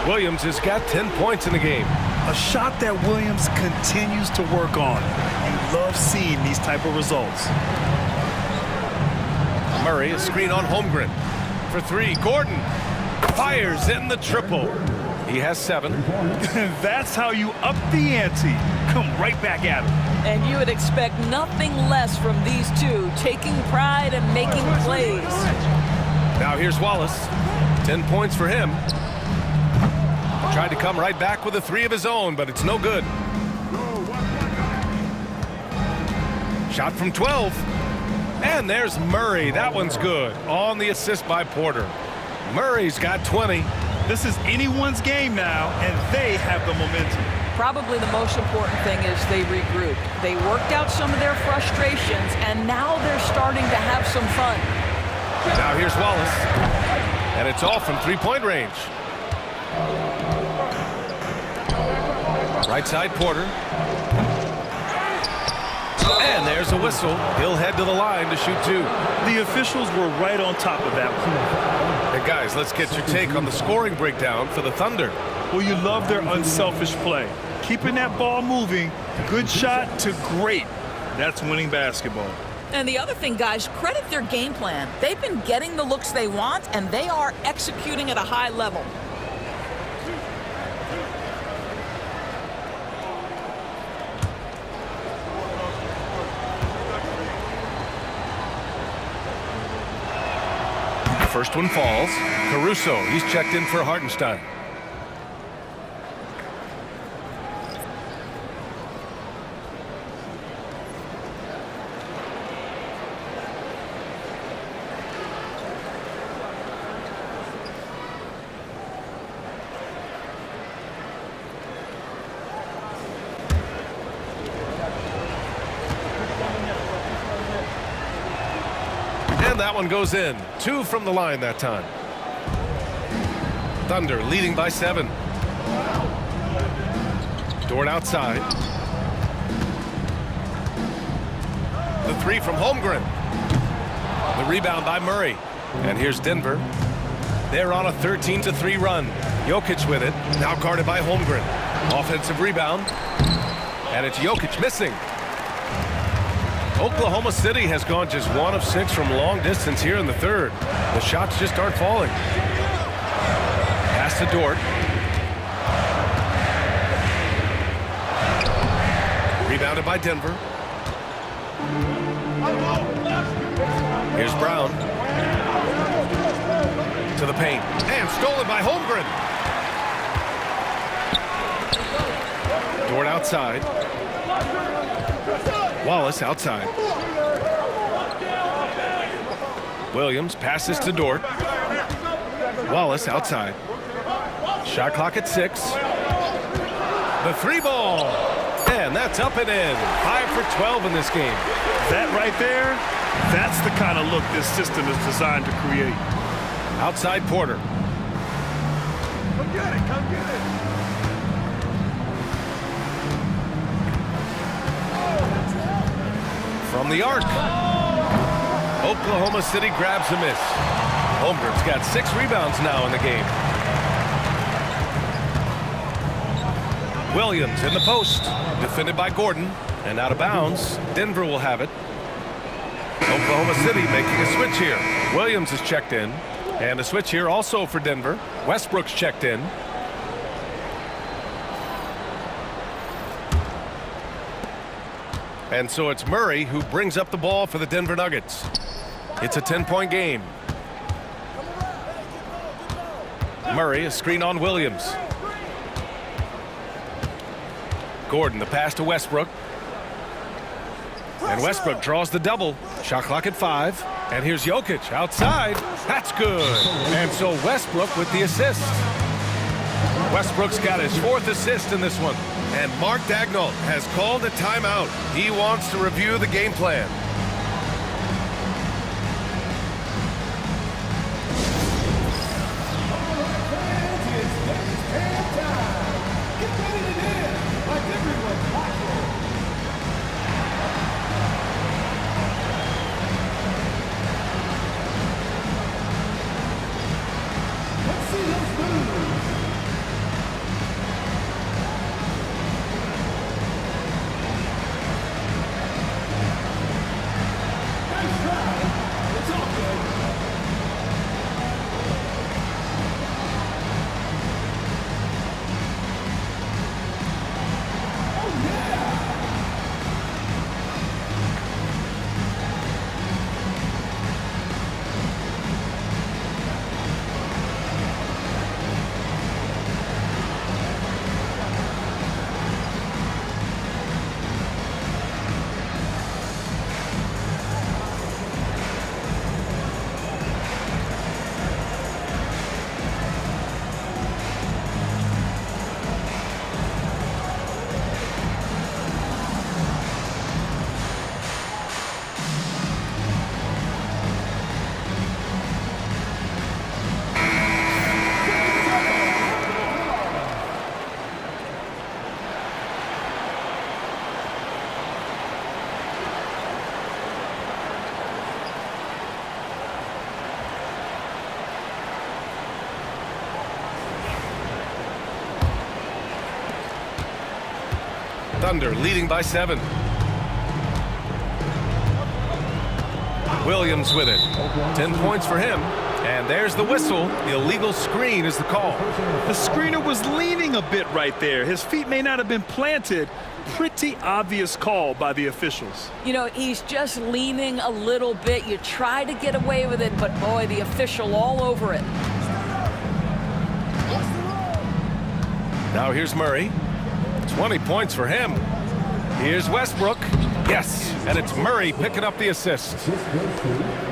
Williams has got 10 points in the game. A shot that Williams continues to work on. You love seeing these type of results. Murray, a screen on Holmgren. For three, Gordon fires in the triple. He has 7. That's how you up the ante. Come right back at him. And you would expect nothing less from these two, taking pride and making plays. Now here's Wallace. 10 points for him. Tried to come right back with a 3 of his own, but it's no good. Shot from 12. And there's Murray. That one's good. On the assist by Porter. Murray's got 20. This is anyone's game now, and they have the momentum. Probably the most important thing is they regrouped. They worked out some of their frustrations, and now they're starting to have some fun. Now here's Wallace. And it's off from 3-point range. Right side, Porter. And there's a whistle. He'll head to the line to shoot 2. The officials were right on top of that one. Hey guys, let's get your take on the scoring breakdown for the Thunder. Well, you love their unselfish play. Keeping that ball moving, good shot to great. That's winning basketball. And the other thing, guys, credit their game plan. They've been getting the looks they want, and they are executing at a high level. First one falls. Caruso, he's checked in for Hartenstein. And that one goes in. 2 from the line that time. Thunder leading by 7. Dort outside. The 3 from Holmgren. The rebound by Murray. And here's Denver. They're on a 13-3 run. Jokic with it. Now guarded by Holmgren. Offensive rebound. And it's Jokic missing. Oklahoma City has gone just 1 of 6 from long distance here in the third. The shots just aren't falling. Pass to Dort. Rebounded by Denver. Here's Brown. To the paint. And stolen by Holmgren. Dort outside. Wallace outside. Williams passes to Dort. Wallace outside. Shot clock at 6. The 3 ball. And that's up and in. 5 for 12 in this game. That right there, that's the kind of look this system is designed to create. Outside Porter. Come get it, come get it. From the arc. Oklahoma City grabs a miss. Holmgren's got 6 rebounds now in the game. Williams in the post. Defended by Gordon. And out of bounds. Denver will have it. Oklahoma City making a switch here. Williams is checked in. And a switch here also for Denver. Westbrook's checked in. And so it's Murray who brings up the ball for the Denver Nuggets. It's a 10-point game. Murray, a screen on Williams. Gordon, the pass to Westbrook. And Westbrook draws the double. Shot clock at 5. And here's Jokic outside. That's good. And so Westbrook with the assist. Westbrook's got his 4th assist in this one. And Mark Daigneault has called a timeout. He wants to review the game plan. Thunder leading by 7. Williams with it. 10 points for him. And there's the whistle. The illegal screen is the call. The screener was leaning a bit right there. His feet may not have been planted, pretty obvious call by the officials. You know, he's just leaning a little bit. You try to get away with it, but boy, the official all over it. Now here's Murray. 20 points for him. Here's Westbrook. Yes, and it's Murray picking up the assist.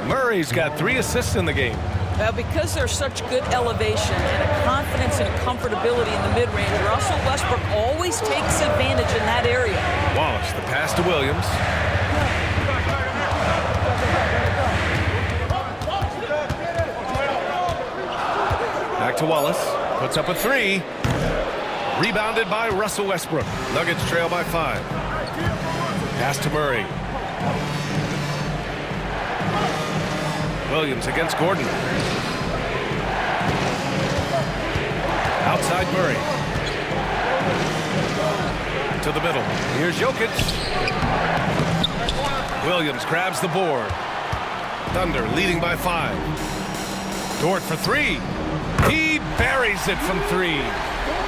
Murray's got 3 assists in the game. Well, because there's such good elevation and a confidence and comfortability in the mid-range, Russell Westbrook always takes advantage in that area. Wallace, the pass to Williams. Back to Wallace. Puts up a 3. Rebounded by Russell Westbrook. Nuggets trail by 5. Pass to Murray. Williams against Gordon. Outside Murray. To the middle. Here's Jokic. Williams grabs the board. Thunder leading by 5. Dort for 3. He buries it from 3.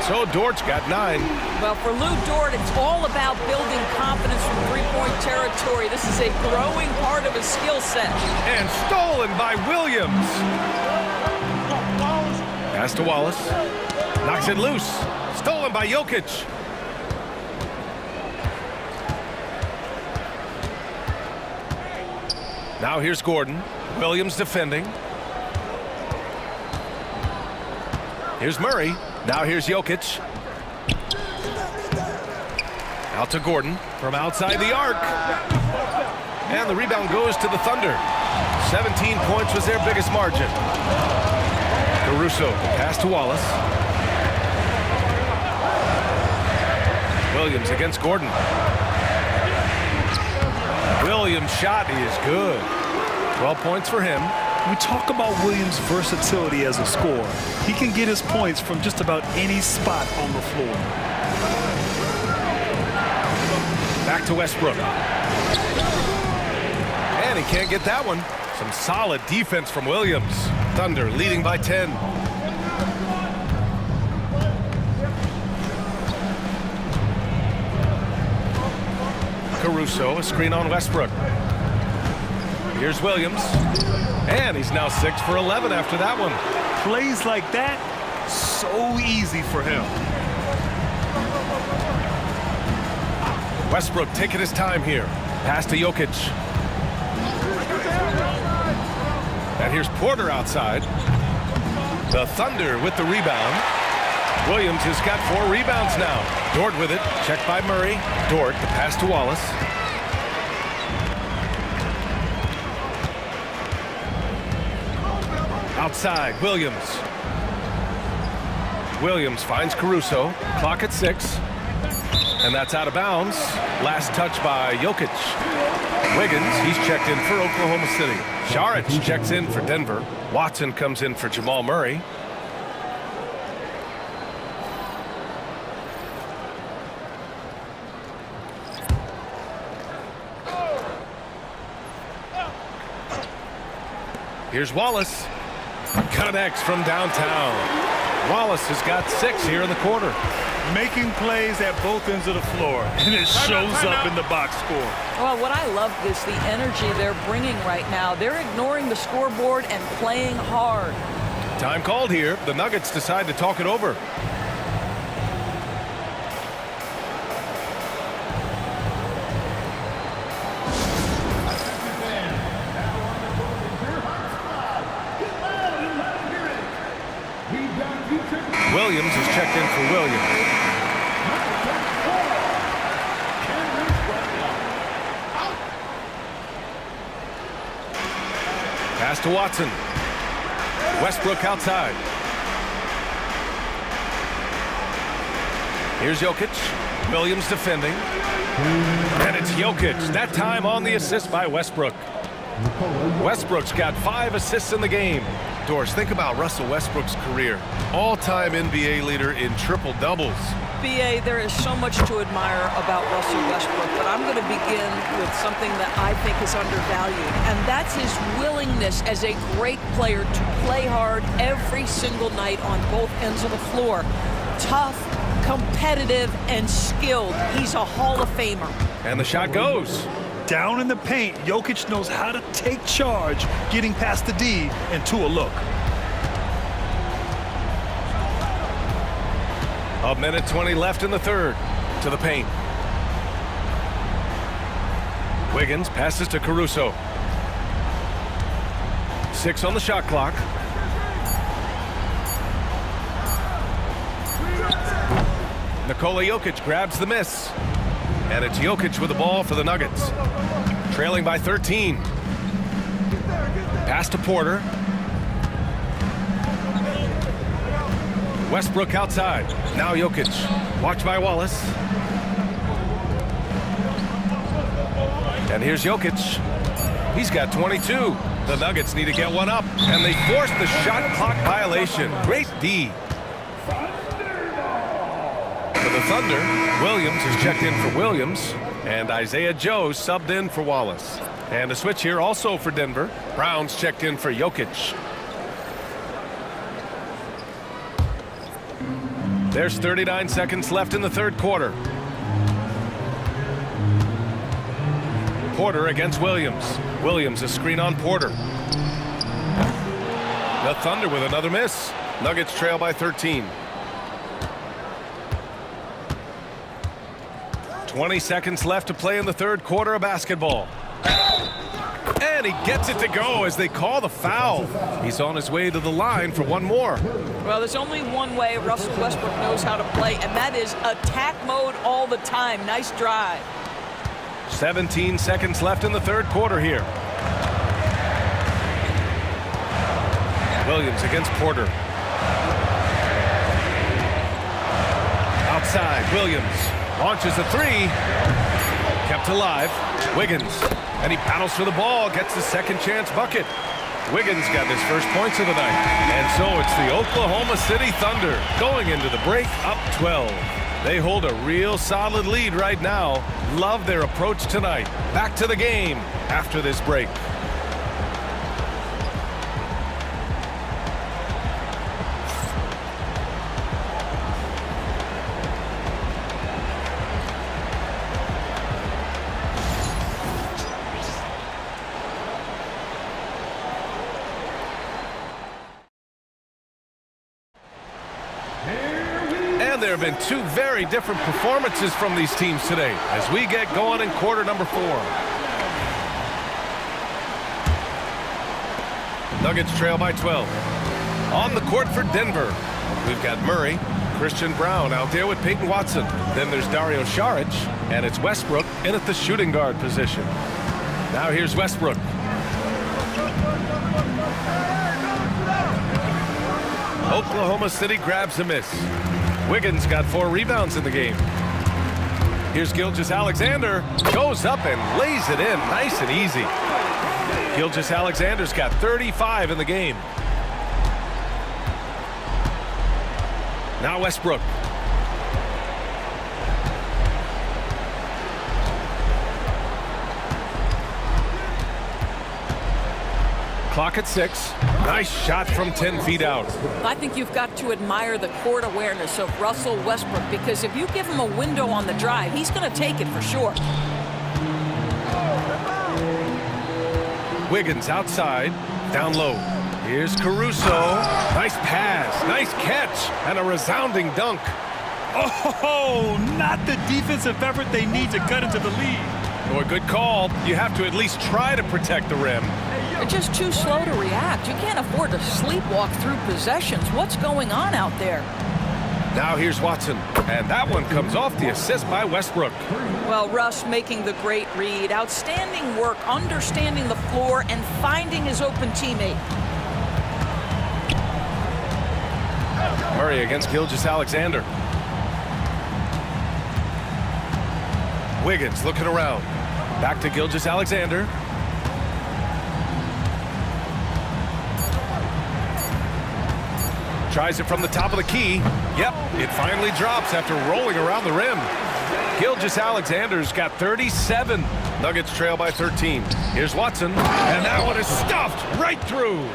So Dort's got 9. Well, for Lou Dort, it's all about building confidence from three-point territory. This is a growing part of his skill set. And stolen by Williams. Pass to Wallace. Knocks it loose. Stolen by Jokic. Now here's Gordon. Williams defending. Here's Murray. Now here's Jokic. Out to Gordon from outside the arc. And the rebound goes to the Thunder. 17 points was their biggest margin. Caruso, pass to Wallace. Williams against Gordon. Williams' shot is good. 12 points for him. We talk about Williams' versatility as a scorer. He can get his points from just about any spot on the floor. Back to Westbrook. And he can't get that one. Some solid defense from Williams. Thunder leading by 10. Caruso, a screen on Westbrook. Here's Williams. And he's now 6 for 11 after that one. Plays like that, so easy for him. Westbrook taking his time here. Pass to Jokic. And here's Porter outside. The Thunder with the rebound. Williams has got 4 rebounds now. Dort with it. Checked by Murray. Dort, the pass to Wallace. Outside, Williams. Williams finds Caruso. Clock at 6. And that's out of bounds. Last touch by Jokic. Wiggins, he's checked in for Oklahoma City. Saric checks in for Denver. Watson comes in for Jamal Murray. Here's Wallace. Connects from downtown. Wallace has got 6 here in the quarter. Making plays at both ends of the floor, and it shows up in the box score. Well, what I love is the energy they're bringing right now. They're ignoring the scoreboard and playing hard. Time called here. The Nuggets decide to talk it over. Williams is checked in for Williams. Pass to Watson. Westbrook outside. Here's Jokic. Williams defending. And it's Jokic. That time on the assist by Westbrook. Westbrook's got 5 assists in the game. Doris, think about Russell Westbrook's career. All-time NBA leader in triple-doubles. B.A., there is so much to admire about Russell Westbrook, but I'm going to begin with something that I think is undervalued, and that's his willingness as a great player to play hard every single night on both ends of the floor. Tough, competitive, and skilled. He's a Hall of Famer. And the shot goes. Down in the paint, Jokic knows how to take charge, getting past the D and to a look. A minute 20 left in the third. To the paint. Wiggins passes to Caruso. 6 on the shot clock. Nikola Jokic grabs the miss. And it's Jokic with the ball for the Nuggets. Trailing by 13. Pass to Porter. Westbrook outside. Now Jokic. Watched by Wallace. And here's Jokic. He's got 22. The Nuggets need to get one up. And they force the shot clock violation. Great D. For the Thunder, Williams is checked in for Williams. And Isaiah Joe subbed in for Wallace. And a switch here also for Denver. Brown's checked in for Jokic. There's 39 seconds left in the third quarter. Porter against Williams. Williams a screen on Porter. The Thunder with another miss. Nuggets trail by 13. 20 seconds left to play in the third quarter of basketball. And he gets it to go as they call the foul. He's on his way to the line for one more. Well, there's only one way Russell Westbrook knows how to play, and that is attack mode all the time. Nice drive. 17 seconds left in the third quarter here. Williams against Porter. Outside, Williams launches a three. Kept alive. Wiggins. And he battles for the ball. Gets the second chance bucket. Wiggins got his first points of the night. And so it's the Oklahoma City Thunder going into the break up 12. They hold a real solid lead right now. Love their approach tonight. Back to the game after this break. There have been two very different performances from these teams today as we get going in quarter number 4. Nuggets trail by 12. On the court for Denver, we've got Murray, Christian Brown out there with Peyton Watson. Then there's Dario Saric, and it's Westbrook in at the shooting guard position. Now here's Westbrook. Oklahoma City grabs a miss. Wiggins got 4 rebounds in the game. Here's Gilgeous-Alexander. Goes up and lays it in nice and easy. Gilgeous-Alexander's got 35 in the game. Now Westbrook. Clock at 6. Nice shot from 10 feet out. I think you've got to admire the court awareness of Russell Westbrook, because if you give him a window on the drive, he's going to take it for sure. Wiggins outside, down low. Here's Caruso. Nice pass, nice catch, and a resounding dunk. Oh, not the defensive effort they need to cut into the lead. Or a good call. You have to at least try to protect the rim. They're just too slow to react. You can't afford to sleepwalk through possessions. What's going on out there? Now here's Watson, and that one comes off the assist by Westbrook. Well, Russ making the great read. Outstanding work, understanding the floor, and finding his open teammate. Murray against Gilgeous-Alexander. Wiggins looking around. Back to Gilgeous-Alexander. Tries it from the top of the key. Yep, it finally drops after rolling around the rim. Gilgeous-Alexander's got 37. Nuggets trail by 13. Here's Watson, and that one is stuffed right through.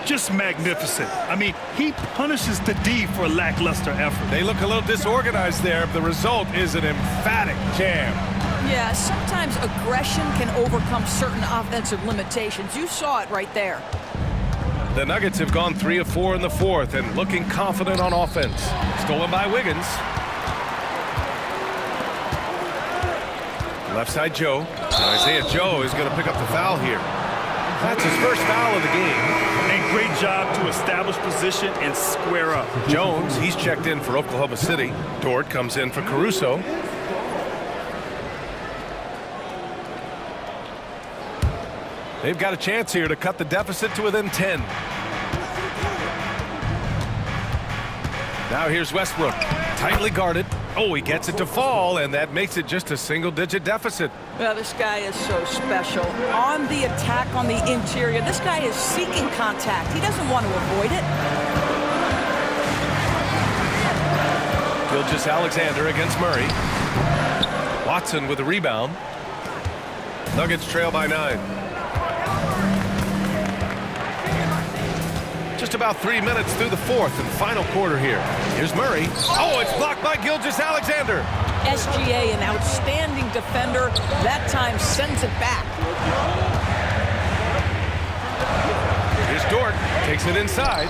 just magnificent. I mean, he punishes the D for a lackluster effort. They look a little disorganized there. The result is an emphatic jam. Yeah, sometimes aggression can overcome certain offensive limitations. You saw it right there. The Nuggets have gone 3 of 4 in the fourth and looking confident on offense. Stolen by Wiggins. Left side Joe. And Isaiah Joe is going to pick up the foul here. That's his first foul of the game. And great job to establish position and square up. Jones, he's checked in for Oklahoma City. Dort comes in for Caruso. They've got a chance here to cut the deficit to within 10. Now here's Westbrook, tightly guarded. Oh, he gets it to fall, and that makes it just a single-digit deficit. Well, this guy is so special. On the attack on the interior, this guy is seeking contact. He doesn't want to avoid it. Gilgeous-Alexander against Murray. Watson with a rebound. Nuggets trail by 9. Just about 3 minutes through the fourth and final quarter here. Here's Murray. Oh, it's blocked by Gilgeous-Alexander. SGA, an outstanding defender, that time sends it back. Here's Dort, takes it inside.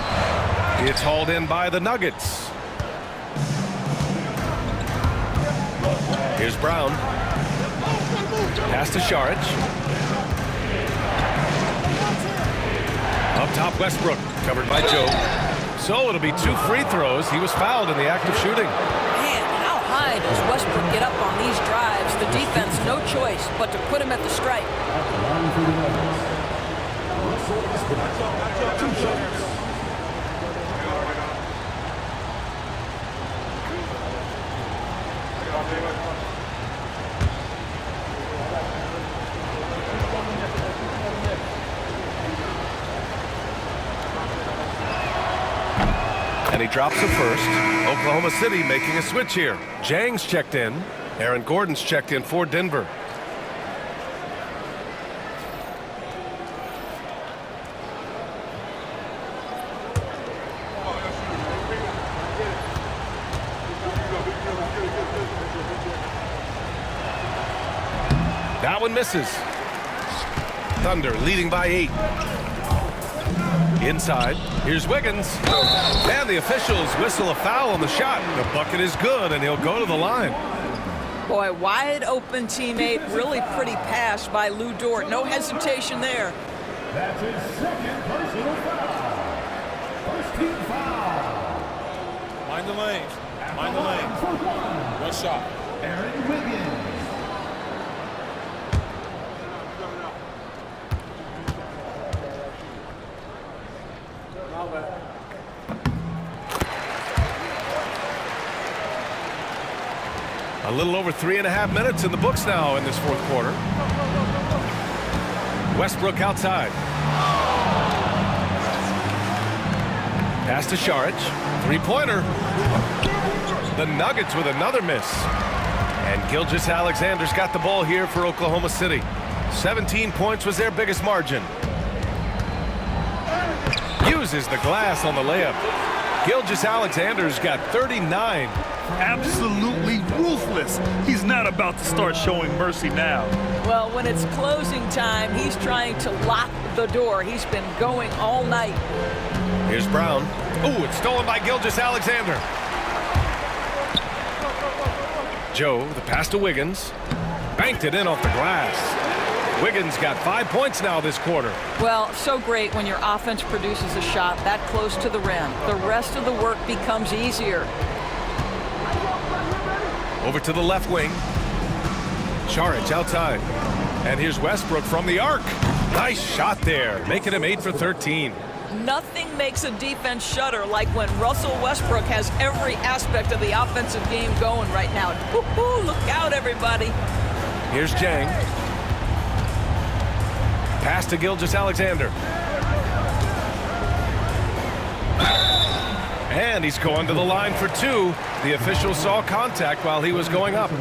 It's hauled in by the Nuggets. Here's Brown. Pass to Šarić. Up top, Westbrook, covered by Joe. So it'll be 2 free throws. He was fouled in the act of shooting. Man, how high does Westbrook get up on these drives? The defense, no choice but to put him at the stripe. And he drops the first. Oklahoma City making a switch here. Jang's checked in. Aaron Gordon's checked in for Denver. That one misses. Thunder leading by 8. Inside, here's Wiggins. And the officials whistle a foul on the shot. The bucket is good, and he'll go to the line. Boy, wide open teammate, really pretty pass by Lu Dort. No hesitation there. That's his second personal foul. First team foul. Mind the lanes. Mind the lane. For one, One shot. Aaron Wiggins. A little over 3.5 minutes in the books now in this fourth quarter. Westbrook outside. Pass to Šarić. Three-pointer. The Nuggets with another miss. And Gilgeous-Alexander's got the ball here for Oklahoma City. 17 points was their biggest margin. Uses the glass on the layup. Gilgeous-Alexander's got 39. Absolutely ruthless. He's not about to start showing mercy now. Well, when it's closing time, he's trying to lock the door. He's been going all night. Here's Brown. Ooh, it's stolen by Gilgeous-Alexander. Joe, the pass to Wiggins. Banked it in off the glass. Wiggins got 5 points now this quarter. Well, so great when your offense produces a shot that close to the rim. The rest of the work becomes easier. Over to the left wing. Šarić outside. And here's Westbrook from the arc. Nice shot there, making him 8 for 13. Nothing makes a defense shudder like when Russell Westbrook has every aspect of the offensive game going right now. Woo-hoo, look out, everybody. Here's Jang. Pass to Gilgeous-Alexander. And he's going to the line for 2. The official saw contact while he was going up.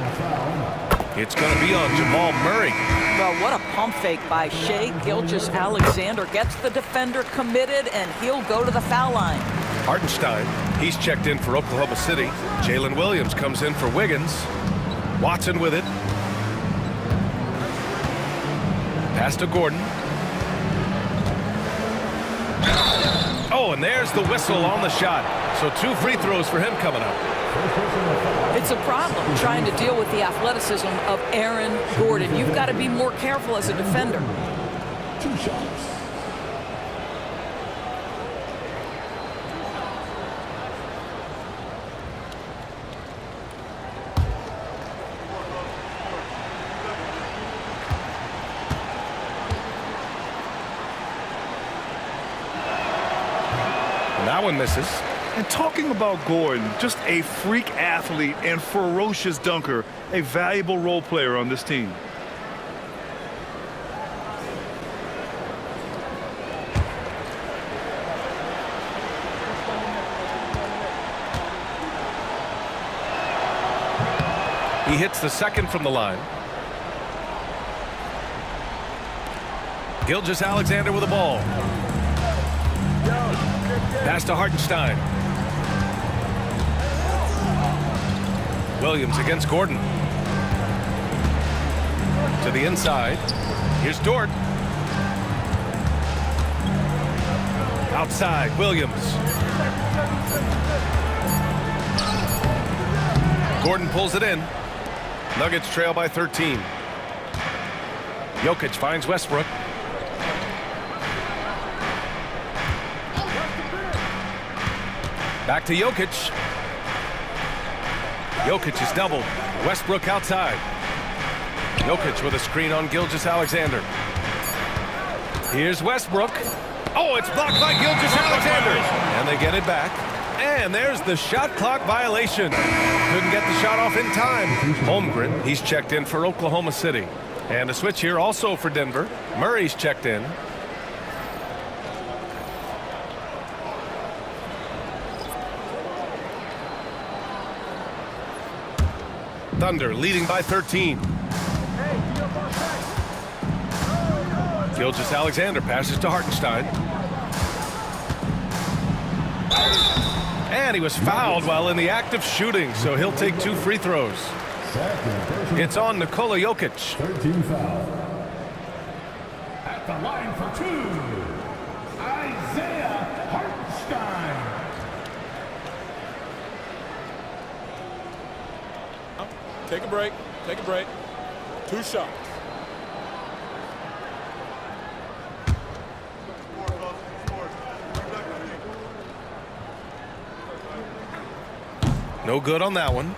It's going to be on Jamal Murray. Well, what a pump fake by Shai Gilgeous-Alexander. Gets the defender committed, and he'll go to the foul line. Hartenstein, he's checked in for Oklahoma City. Jalen Williams comes in for Wiggins. Watson with it. Pass to Gordon. Oh, and there's the whistle on the shot. So 2 free throws for him coming up. It's a problem trying to deal with the athleticism of Aaron Gordon. You've got to be more careful as a defender. 2 shots. That one misses. And talking about Gordon, just a freak athlete and ferocious dunker, a valuable role player on this team. He hits the second from the line. Gilgeous-Alexander with the ball. Pass to Hartenstein. Williams against Gordon. To the inside. Here's Dort. Outside, Williams. Gordon pulls it in. Nuggets trail by 13. Jokic finds Westbrook. Back to Jokic. Jokic is doubled. Westbrook outside. Jokic with a screen on Gilgeous-Alexander. Here's Westbrook. Oh, it's blocked by Gilgeous-Alexander. And they get it back. And there's the shot clock violation. Couldn't get the shot off in time. Holmgren, he's checked in for Oklahoma City. And a switch here also for Denver. Murray's checked in. Thunder leading by 13. Gilgeous-Alexander passes to Hartenstein. And he was fouled while in the act of shooting, so he'll take 2 free throws. It's on Nikola Jokic. 13 foul. At the line for 2, Isaiah Hartenstein. Take a break. Take a break. 2 shots. No good on that one.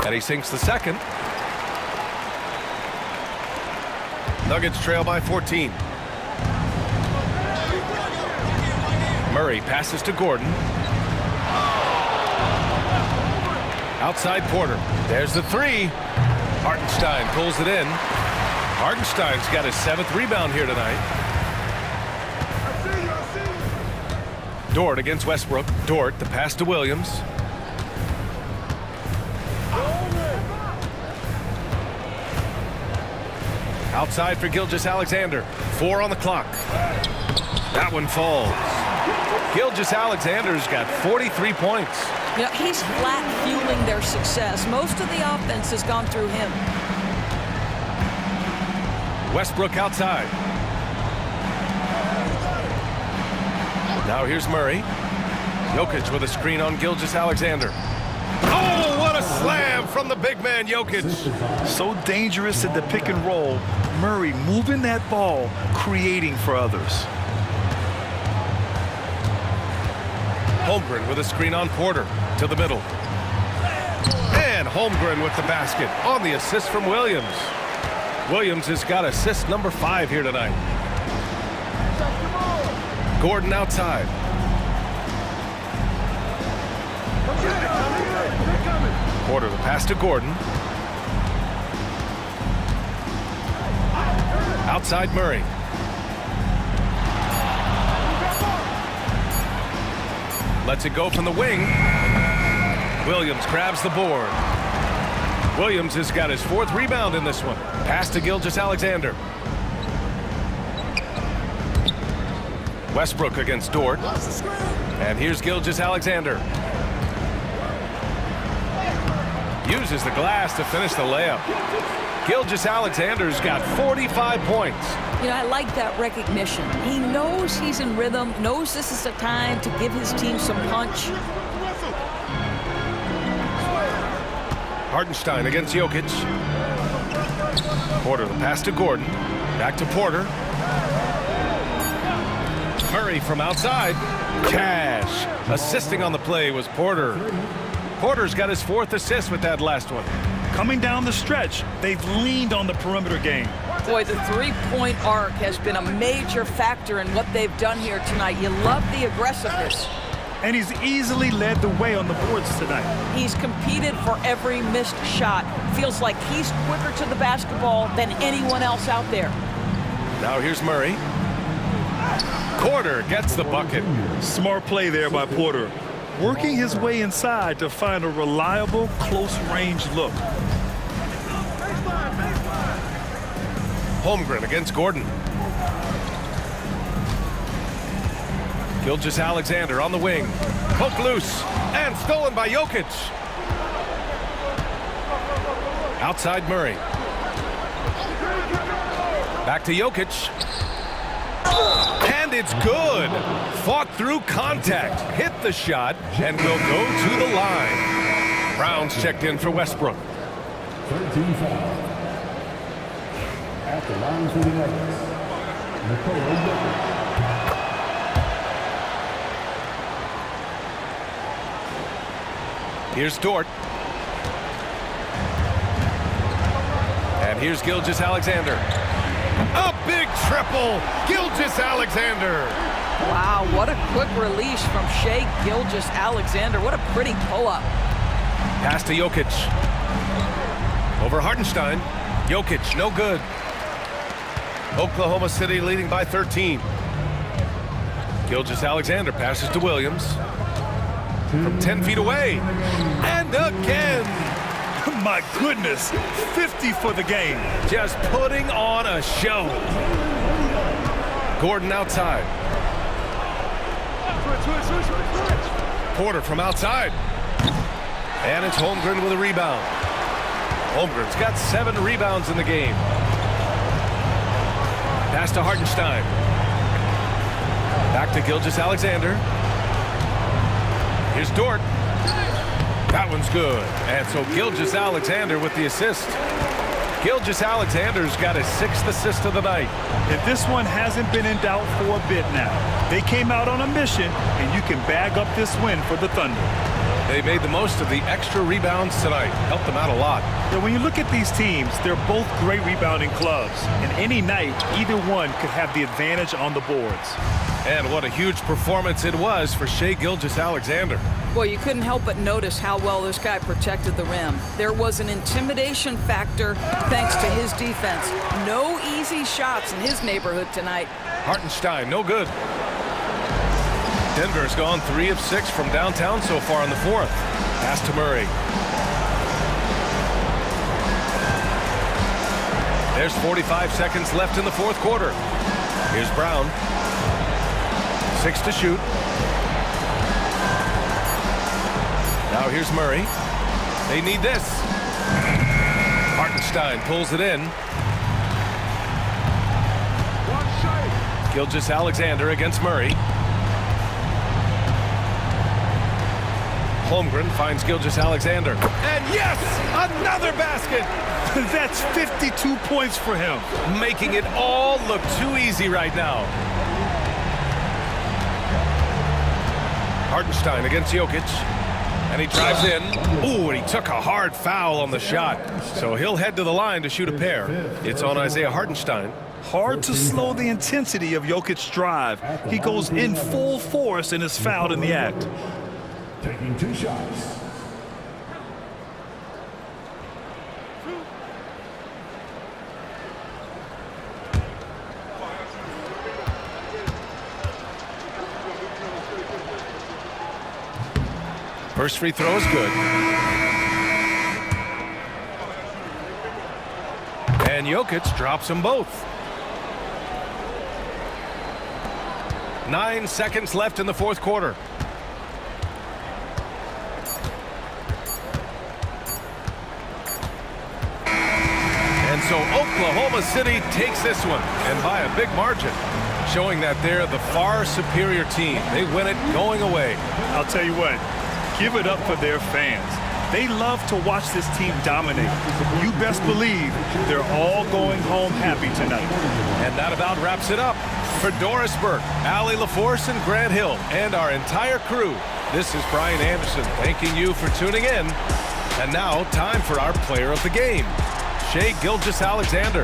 And he sinks the second. Nuggets trail by 14. Murray passes to Gordon. Outside Porter. There's the 3. Hartenstein pulls it in. Hartenstein's got his 7th rebound here tonight. Dort against Westbrook. Dort, the pass to Williams. Outside for Gilgeous-Alexander. 4 on the clock. That one falls. Gilgeous-Alexander's got 43 points. You know, he's flat fueling their success. Most of the offense has gone through him. Westbrook outside. Now here's Murray. Jokic with a screen on Gilgeous-Alexander. Oh, what a slam from the big man Jokic. So dangerous at the pick and roll. Murray moving that ball, creating for others. Holmgren with a screen on Porter to the middle. And Holmgren with the basket on the assist from Williams. Williams has got assist number 5 here tonight. Gordon outside. Porter the pass to Gordon. Outside Murray. Lets it go from the wing. Williams grabs the board. Williams has got his 4th rebound in this one. Pass to Gilgeous-Alexander. Westbrook against Dort. And here's Gilgeous-Alexander. Uses the glass to finish the layup. Gilgeous-Alexander's got 45 points. You know, I like that recognition. He knows he's in rhythm, knows this is the time to give his team some punch. Hartenstein against Jokic. Porter, the pass to Gordon. Back to Porter. Murray from outside. Cash. Assisting on the play was Porter. Porter's got his 4th assist with that last one. Coming down the stretch, they've leaned on the perimeter game. Boy, the three-point arc has been a major factor in what they've done here tonight. You love the aggressiveness. And he's easily led the way on the boards tonight. He's competed for every missed shot. Feels like he's quicker to the basketball than anyone else out there. Now here's Murray. Porter gets the bucket. Smart play there by Porter. Working his way inside to find a reliable, close-range look. Holmgren against Gordon. Gilgeous-Alexander on the wing. Poked loose and stolen by Jokic. Outside Murray. Back to Jokic. And it's good. Fought through contact. Hit the shot and will go to the line. Brown's checked in for Westbrook. 13 fouls. At the line for the Nuggets, Nikola Jokic. Here's Dort. And here's Gilgeous-Alexander. A big triple. Gilgeous-Alexander. Wow, what a quick release from Shai Gilgeous-Alexander. What a pretty pull-up. Pass to Jokic. Over Hartenstein. Jokic, no good. Oklahoma City leading by 13. Gilgeous-Alexander passes to Williams. From 10 feet away. And again. My goodness, 50 for the game. Just putting on a show. Gordon outside. Porter from outside. And it's Holmgren with a rebound. Holmgren's got 7 rebounds in the game. Pass to Hartenstein. Back to Gilgeous-Alexander. Here's Dort. That one's good. And so Gilgeous-Alexander with the assist. Gilgeous-Alexander's got his 6th assist of the night. And this one hasn't been in doubt for a bit now. They came out on a mission, and you can bag up this win for the Thunder. They made the most of the extra rebounds tonight. Helped them out a lot. Now, when you look at these teams, they're both great rebounding clubs. And any night, either one could have the advantage on the boards. And what a huge performance it was for Shai Gilgeous-Alexander. Boy, you couldn't help but notice how well this guy protected the rim. There was an intimidation factor thanks to his defense. No easy shots in his neighborhood tonight. Hartenstein, no good. Denver's gone 3 of 6 from downtown so far in the 4th. Pass to Murray. There's 45 seconds left in the 4th quarter. Here's Brown. 6 to shoot. Now here's Murray. They need this. Hartenstein pulls it in. Gilgeous-Alexander against Murray. Holmgren finds Gilgeous-Alexander. And yes, another basket. That's 52 points for him. Making it all look too easy right now. Hartenstein against Jokic. And he drives in. Ooh, and he took a hard foul on the shot. So he'll head to the line to shoot a pair. It's on Isaiah Hartenstein. Hard to slow the intensity of Jokic's drive. He goes in full force and is fouled in the act. Taking 2 shots. First free throw is good. And Jokic drops them both. 9 seconds left in the fourth quarter. And so Oklahoma City takes this one, and by a big margin, showing that they're the far superior team. They win it going away. I'll tell you what, give it up for their fans. They love to watch this team dominate. You best believe they're all going home happy tonight. And that about wraps it up. For Doris Burke, Allie LaForce, and Grant Hill, and our entire crew, this is Brian Anderson thanking you for tuning in. And now, time for our player of the game, Shai Gilgeous-Alexander.